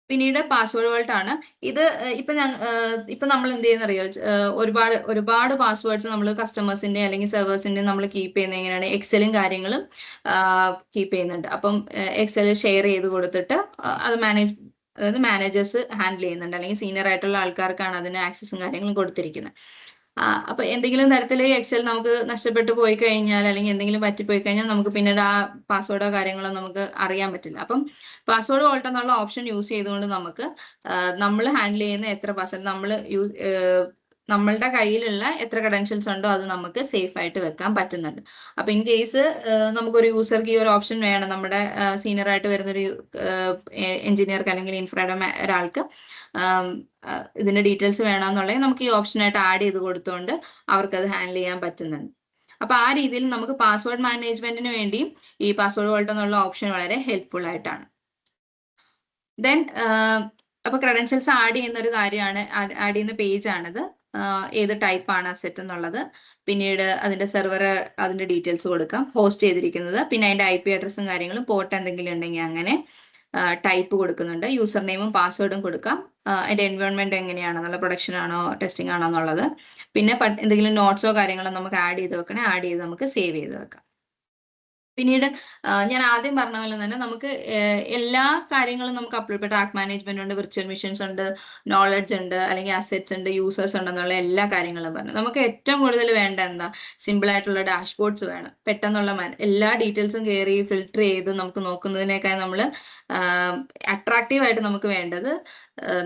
പിന്നീട് പാസ്വേഡ് വേൾട്ട് ആണ്. ഇത് ഇപ്പൊ നമ്മൾ എന്ത് ചെയ്യുന്നറിയോ, ഒരുപാട് പാസ്വേഡ്സ് നമ്മൾ കസ്റ്റമേഴ്സിന്റെ അല്ലെങ്കിൽ സെർവേഴ്സിന്റെ നമ്മൾ കീപ്പ് ചെയ്യുന്നത് എങ്ങനെയാണ്, എക്സലും കാര്യങ്ങളും കീപ്പ് ചെയ്യുന്നുണ്ട്. അപ്പം എക്സൽ ഷെയർ ചെയ്ത് കൊടുത്തിട്ട് അത് മാനേജേഴ്സ് ഹാൻഡിൽ ചെയ്യുന്നുണ്ട്, അല്ലെങ്കിൽ സീനിയർ ആയിട്ടുള്ള ആൾക്കാർക്കാണ് അതിന് ആക്സസും കാര്യങ്ങളും കൊടുത്തിരിക്കുന്നത്. അപ്പൊ എന്തെങ്കിലും തരത്തിൽ എക്സൽ നമുക്ക് നഷ്ടപ്പെട്ടു പോയി കഴിഞ്ഞാൽ അല്ലെങ്കിൽ എന്തെങ്കിലും പറ്റിപ്പോയി കഴിഞ്ഞാൽ നമുക്ക് പിന്നീട് ആ പാസ്വേഡോ കാര്യങ്ങളോ നമുക്ക് അറിയാൻ പറ്റില്ല. അപ്പം പാസ്വേഡ് വോൾട്ട് എന്നുള്ള ഓപ്ഷൻ യൂസ് ചെയ്തുകൊണ്ട് നമുക്ക് നമ്മൾ ഹാൻഡിൽ ചെയ്യുന്ന എത്ര പാസ്വേഡ് നമ്മളുടെ കയ്യിലുള്ള എത്ര ക്രെഡൻഷ്യൽസ് ഉണ്ടോ അത് നമുക്ക് സേഫ് ആയിട്ട് വെക്കാൻ പറ്റുന്നുണ്ട്. അപ്പൊ ഇൻ കേസ് നമുക്കൊരു യൂസർക്ക് ഈ ഒരു ഓപ്ഷൻ വേണം, നമ്മുടെ സീനിയർ ആയിട്ട് വരുന്നൊരു എഞ്ചിനീയർക്ക് അല്ലെങ്കിൽ ഇൻഫ്രയുടെ ഒരാൾക്ക് ഇതിന്റെ ഡീറ്റെയിൽസ് വേണമെന്നുണ്ടെങ്കിൽ നമുക്ക് ഈ ഓപ്ഷനായിട്ട് ആഡ് ചെയ്ത് കൊടുത്തുകൊണ്ട് അവർക്ക് അത് ഹാൻഡിൽ ചെയ്യാൻ പറ്റുന്നുണ്ട്. അപ്പൊ ആ രീതിയിൽ നമുക്ക് പാസ്വേഡ് മാനേജ്മെന്റിന് വേണ്ടിയും ഈ പാസ്വേഡ് വോൾട്ട് എന്നുള്ള ഓപ്ഷൻ വളരെ ഹെൽപ്ഫുൾ ആയിട്ടാണ്. ദെൻ അപ്പൊ ക്രെഡൻഷ്യൽസ് ആഡ് ചെയ്യുന്ന ഒരു കാര്യമാണ്, ആഡ് ചെയ്യുന്ന പേജ് ആണിത്. ഏത് ടൈപ്പ് ആണ് അസെറ്റ് എന്നുള്ളത്, പിന്നീട് അതിന്റെ സെർവർ, അതിന്റെ ഡീറ്റെയിൽസ് കൊടുക്കാം, ഹോസ്റ്റ് ചെയ്തിരിക്കുന്നത്, പിന്നെ അതിന്റെ IP അഡ്രസ്സും കാര്യങ്ങളും, പോർട്ട് എന്തെങ്കിലും ഉണ്ടെങ്കിൽ അങ്ങനെ ടൈപ്പ് കൊടുക്കുന്നുണ്ട്, യൂസർ നെയിമും പാസ്വേഡും കൊടുക്കാം, അതിന്റെ എൻവയോൺമെന്റ് എങ്ങനെയാണെന്നുള്ള, പ്രൊഡക്ഷൻ ആണോ ടെസ്റ്റിംഗ് ആണോ എന്നുള്ളത്, പിന്നെ എന്തെങ്കിലും നോട്ട്സോ കാര്യങ്ങളോ നമുക്ക് ആഡ് ചെയ്ത് വെക്കണേ ആഡ് ചെയ്ത് നമുക്ക് സേവ് ചെയ്ത് വെക്കാം. പിന്നീട് ഞാൻ ആദ്യം പറഞ്ഞ പോലെ തന്നെ നമുക്ക് എല്ലാ കാര്യങ്ങളും നമുക്ക് അപ്ലോഡ്, ട്രാക്ക് മാനേജ്മെന്റ് ഉണ്ട്, വിർച്വൽ മെഷീൻസ് ഉണ്ട്, നോളജ് ഉണ്ട്, അല്ലെങ്കിൽ അസെറ്റ്സ് ഉണ്ട്, യൂസേഴ്സ് ഉണ്ടെന്നുള്ള എല്ലാ കാര്യങ്ങളും പറഞ്ഞു. നമുക്ക് ഏറ്റവും കൂടുതൽ വേണ്ട എന്താ, സിമ്പിൾ ആയിട്ടുള്ള ഡാഷ്ബോർഡ്സ് വേണം. പെട്ടെന്നുള്ള എല്ലാ ഡീറ്റെയിൽസും കയറി ഫിൽട്ടർ ചെയ്ത് നമുക്ക് നോക്കുന്നതിനേക്കാൾ നമ്മൾ അട്രാക്റ്റീവ് ആയിട്ട് നമുക്ക് വേണ്ടത്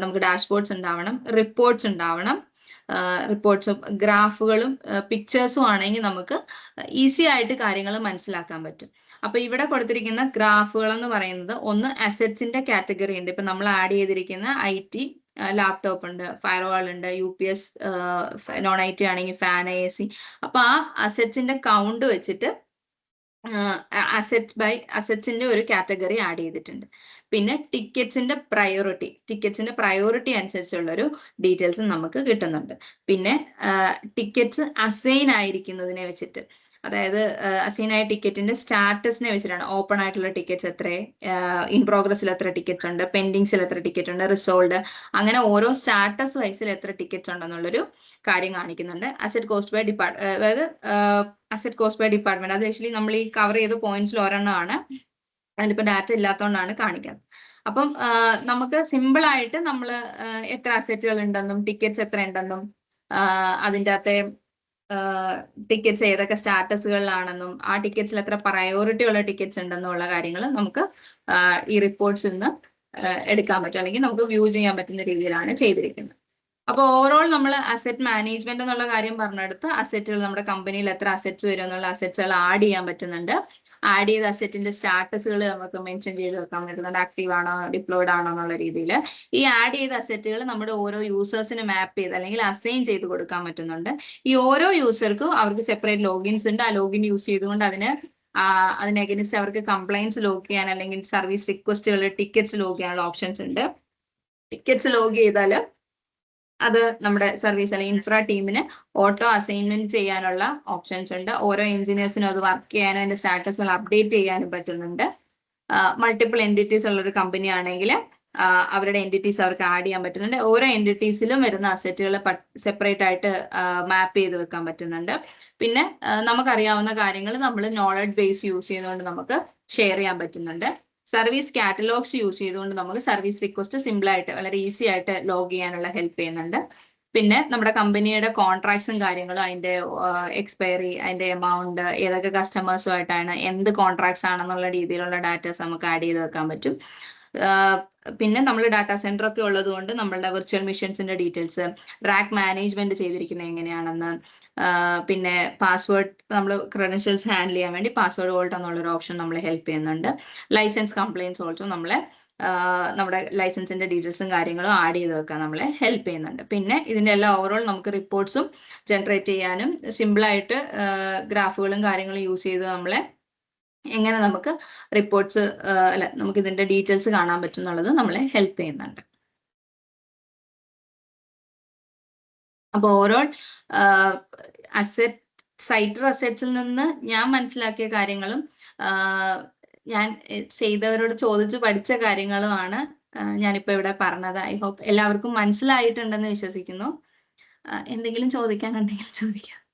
നമുക്ക് ഡാഷ്ബോർഡ്സ് ഉണ്ടാവണം, റിപ്പോർട്ട്സ് ഉണ്ടാവണം. റിപ്പോർട്ട്സും ഗ്രാഫുകളും പിക്ചേഴ്സും ആണെങ്കിൽ നമുക്ക് ഈസി ആയിട്ട് കാര്യങ്ങൾ മനസ്സിലാക്കാൻ പറ്റും. അപ്പൊ ഇവിടെ കൊടുത്തിരിക്കുന്ന ഗ്രാഫുകൾ എന്ന് പറയുന്നത്, ഒന്ന് അസെറ്റ്സിന്റെ കാറ്റഗറി ഉണ്ട്. ഇപ്പൊ നമ്മൾ ആഡ് ചെയ്തിരിക്കുന്ന IT ലാപ്ടോപ്പ് ഉണ്ട്, ഫയർവാൾ ഉണ്ട്, UPS, നോൺ IT ആണെങ്കിൽ ഫാൻ, AC. അപ്പൊ ആ അസെറ്റ്സിന്റെ കൗണ്ട് വെച്ചിട്ട് അസെറ്റ്സിന്റെ ഒരു കാറ്റഗറി ആഡ് ചെയ്തിട്ടുണ്ട്. പിന്നെ ടിക്കറ്റ്സിന്റെ പ്രയോറിറ്റി അനുസരിച്ചുള്ള ഒരു ഡീറ്റെയിൽസ് നമുക്ക് കിട്ടുന്നുണ്ട്. പിന്നെ ടിക്കറ്റ്സ് അസൈൻ ആയിരിക്കുന്നതിനെ വെച്ചിട്ട്, അതായത് അസൈൻ ആയ ടിക്കറ്റിന്റെ സ്റ്റാറ്റസിനെ വെച്ചിട്ടാണ്, ഓപ്പൺ ആയിട്ടുള്ള ടിക്കറ്റ്സ് എത്ര, ഇൻ പ്രോഗ്രസിൽ എത്ര ടിക്കറ്റ്സ് ഉണ്ട്, പെൻഡിങ്സിൽ എത്ര ടിക്കറ്റ് ഉണ്ട്, റിസോൾഡ്, അങ്ങനെ ഓരോ സ്റ്റാറ്റസ് വൈസിൽ എത്ര ടിക്കറ്റ്സ് ഉണ്ടെന്നുള്ളൊരു കാര്യം കാണിക്കുന്നുണ്ട്. അസെറ്റ് കോസ്റ്റ് ബൈ ഡിപ്പാർട്ട്മെന്റ്, അത് ആക്ച്വലി നമ്മൾ ഈ കവർ ചെയ്ത പോയിന്റ്സിൽ ഒരെണ്ണമാണ്, അതിലിപ്പോ ഡാറ്റ ഇല്ലാത്തതുകൊണ്ടാണ് കാണിക്കുന്നത്. അപ്പം നമുക്ക് സിമ്പിൾ ആയിട്ട് നമ്മൾ എത്ര അസെറ്റുകൾ ഉണ്ടെന്നും ടിക്കറ്റ്സ് എത്ര ഉണ്ടെന്നും അതിൻ്റെ അകത്തെ ടിക്കറ്റ്സ് ഏതൊക്കെ സ്റ്റാറ്റസുകളിലാണെന്നും ആ ടിക്കറ്റ്സിൽ എത്ര പ്രയോറിറ്റി ഉള്ള ടിക്കറ്റ്സ് ഉണ്ടെന്നും ഉള്ള കാര്യങ്ങൾ നമുക്ക് ഈ റിപ്പോർട്ട്സിൽ നിന്ന് എടുക്കാൻ പറ്റും, അല്ലെങ്കിൽ നമുക്ക് വ്യൂ ചെയ്യാൻ പറ്റുന്ന രീതിയിലാണ് ചെയ്തിരിക്കുന്നത്. അപ്പൊ ഓവറോൾ നമ്മൾ അസെറ്റ് മാനേജ്മെന്റ് എന്നുള്ള കാര്യം പറഞ്ഞെടുത്ത്, അസെറ്റുകൾ നമ്മുടെ കമ്പനിയിൽ എത്ര അസെറ്റ്സ് വരും എന്നുള്ള അസെറ്റ്സുകൾ ആഡ് ചെയ്യാൻ പറ്റുന്നുണ്ട്. ആഡ് ചെയ്ത അസെറ്റിന്റെ സ്റ്റാറ്റസുകൾ നമുക്ക് മെൻഷൻ ചെയ്ത് വെക്കാൻ പറ്റുന്നുണ്ട്, ആക്റ്റീവ് ആണോ ഡിപ്ലോയിഡ് ആണോ എന്നുള്ള രീതിയിൽ. ഈ ആഡ് ചെയ്ത അസെറ്റുകൾ നമ്മുടെ ഓരോ യൂസേഴ്സിന് മാപ്പ് ചെയ്ത് അല്ലെങ്കിൽ അസൈൻ ചെയ്ത് കൊടുക്കാൻ പറ്റുന്നുണ്ട്. ഈ ഓരോ യൂസർക്കും അവർക്ക് സെപ്പറേറ്റ് ലോഗിൻസ് ഉണ്ട്. ആ ലോഗിൻ യൂസ് ചെയ്തുകൊണ്ട് അതിന് അഗൈൻസ്റ്റ് അവർക്ക് കംപ്ലൈൻസ് ലോഗ് ചെയ്യാൻ അല്ലെങ്കിൽ സർവീസ് റിക്വസ്റ്റുകൾ, ടിക്കറ്റ്സ് ലോഗ് ചെയ്യാനുള്ള ഓപ്ഷൻസ് ഉണ്ട്. ടിക്കറ്റ്സ് ലോഗ് ചെയ്താൽ അത് നമ്മുടെ സർവീസ് അല്ലെങ്കിൽ ഇൻഫ്രാ ടീമിന് ഓട്ടോ അസൈൻമെന്റ് ചെയ്യാനുള്ള ഓപ്ഷൻസ് ഉണ്ട്. ഓരോ എഞ്ചിനീയേഴ്സിനും അത് വർക്ക് ചെയ്യാനും അതിന്റെ സ്റ്റാറ്റസുകൾ അപ്ഡേറ്റ് ചെയ്യാനും പറ്റുന്നുണ്ട്. മൾട്ടിപ്പിൾ എൻറ്റിറ്റീസ് ഉള്ള ഒരു കമ്പനി ആണെങ്കിൽ അവരുടെ എൻറ്റിറ്റീസ് അവർക്ക് ആഡ് ചെയ്യാൻ പറ്റുന്നുണ്ട്. ഓരോ എൻറ്റിറ്റീസിലും വരുന്ന അസെറ്റുകൾ സെപ്പറേറ്റ് ആയിട്ട് മാപ്പ് ചെയ്ത് വെക്കാൻ പറ്റുന്നുണ്ട്. പിന്നെ നമുക്കറിയാവുന്ന കാര്യങ്ങൾ നമ്മൾ നോളജ് ബേസ് യൂസ് ചെയ്തുകൊണ്ട് നമുക്ക് ഷെയർ ചെയ്യാൻ പറ്റുന്നുണ്ട്. സർവീസ് കാറ്റലോഗ്സ് യൂസ് ചെയ്തുകൊണ്ട് നമുക്ക് സർവീസ് റിക്വസ്റ്റ് സിമ്പിൾ ആയിട്ട് വളരെ ഈസി ആയിട്ട് ലോഗ് ചെയ്യാനുള്ള ഹെൽപ്പ് ചെയ്യുന്നുണ്ട്. പിന്നെ നമ്മുടെ കമ്പനിയുടെ കോൺട്രാക്ട്സും കാര്യങ്ങളും, അതിന്റെ എക്സ്പയറി, അതിന്റെ എമൗണ്ട്, ഏതൊക്കെ കസ്റ്റമേഴ്സുമായിട്ടാണ്, എന്ത് കോൺട്രാക്ട്സ് ആണെന്നുള്ള രീതിയിലുള്ള ഡാറ്റാസ് നമുക്ക് ആഡ് ചെയ്ത് വെക്കാൻ പറ്റും. പിന്നെ നമ്മൾ ഡാറ്റാ സെന്റർ ഒക്കെ ഉള്ളത് കൊണ്ട് നമ്മളുടെ വിർച്വൽ മെഷീൻസിന്റെ ഡീറ്റെയിൽസ്, റാക്ക് മാനേജ്മെന്റ് ചെയ്തിരിക്കുന്നത് എങ്ങനെയാണെന്ന്, പിന്നെ പാസ്വേഡ്, നമ്മൾ ക്രെഡൻഷ്യൽസ് ഹാൻഡിൽ ചെയ്യാൻ വേണ്ടി പാസ്വേഡ് വോൾട്ട് എന്നുള്ളൊരു ഓപ്ഷൻ നമ്മളെ ഹെൽപ്പ് ചെയ്യുന്നുണ്ട്. ലൈസൻസ് കംപ്ലൈൻസ് ഓൾസോ നമ്മുടെ ലൈസൻസിന്റെ ഡീറ്റെയിൽസും കാര്യങ്ങളും ആഡ് ചെയ്ത് വെക്കാൻ നമ്മളെ ഹെൽപ്പ് ചെയ്യുന്നുണ്ട്. പിന്നെ ഇതിന്റെ എല്ലാം ഓവറോൾ നമുക്ക് റിപ്പോർട്ട്സും ജനറേറ്റ് ചെയ്യാനും സിമ്പിളായിട്ട് ഗ്രാഫുകളും കാര്യങ്ങളും യൂസ് ചെയ്ത് നമ്മളെ എങ്ങനെ നമുക്ക് റിപ്പോർട്ട്സ് അല്ല നമുക്ക് ഇതിന്റെ ഡീറ്റെയിൽസ് കാണാൻ പറ്റും എന്നുള്ളത് നമ്മളെ ഹെൽപ്പ് ചെയ്യുന്നുണ്ട്. അപ്പോൾ ഓവറോൾ അസെറ്റ് സൈറ്റർ അസെറ്റ്സിൽ നിന്ന് ഞാൻ മനസ്സിലാക്കിയ കാര്യങ്ങളും ഞാൻ ചെയ്തവരോട് ചോദിച്ച് പഠിച്ച കാര്യങ്ങളുമാണ് ഞാനിപ്പോൾ ഇവിടെ പറഞ്ഞത്. ഐ ഹോപ്പ് എല്ലാവർക്കും മനസ്സിലായിട്ടുണ്ടെന്ന് വിശ്വസിക്കുന്നു. എന്തെങ്കിലും ചോദിക്കാനുണ്ടെങ്കിൽ ചോദിക്കാം.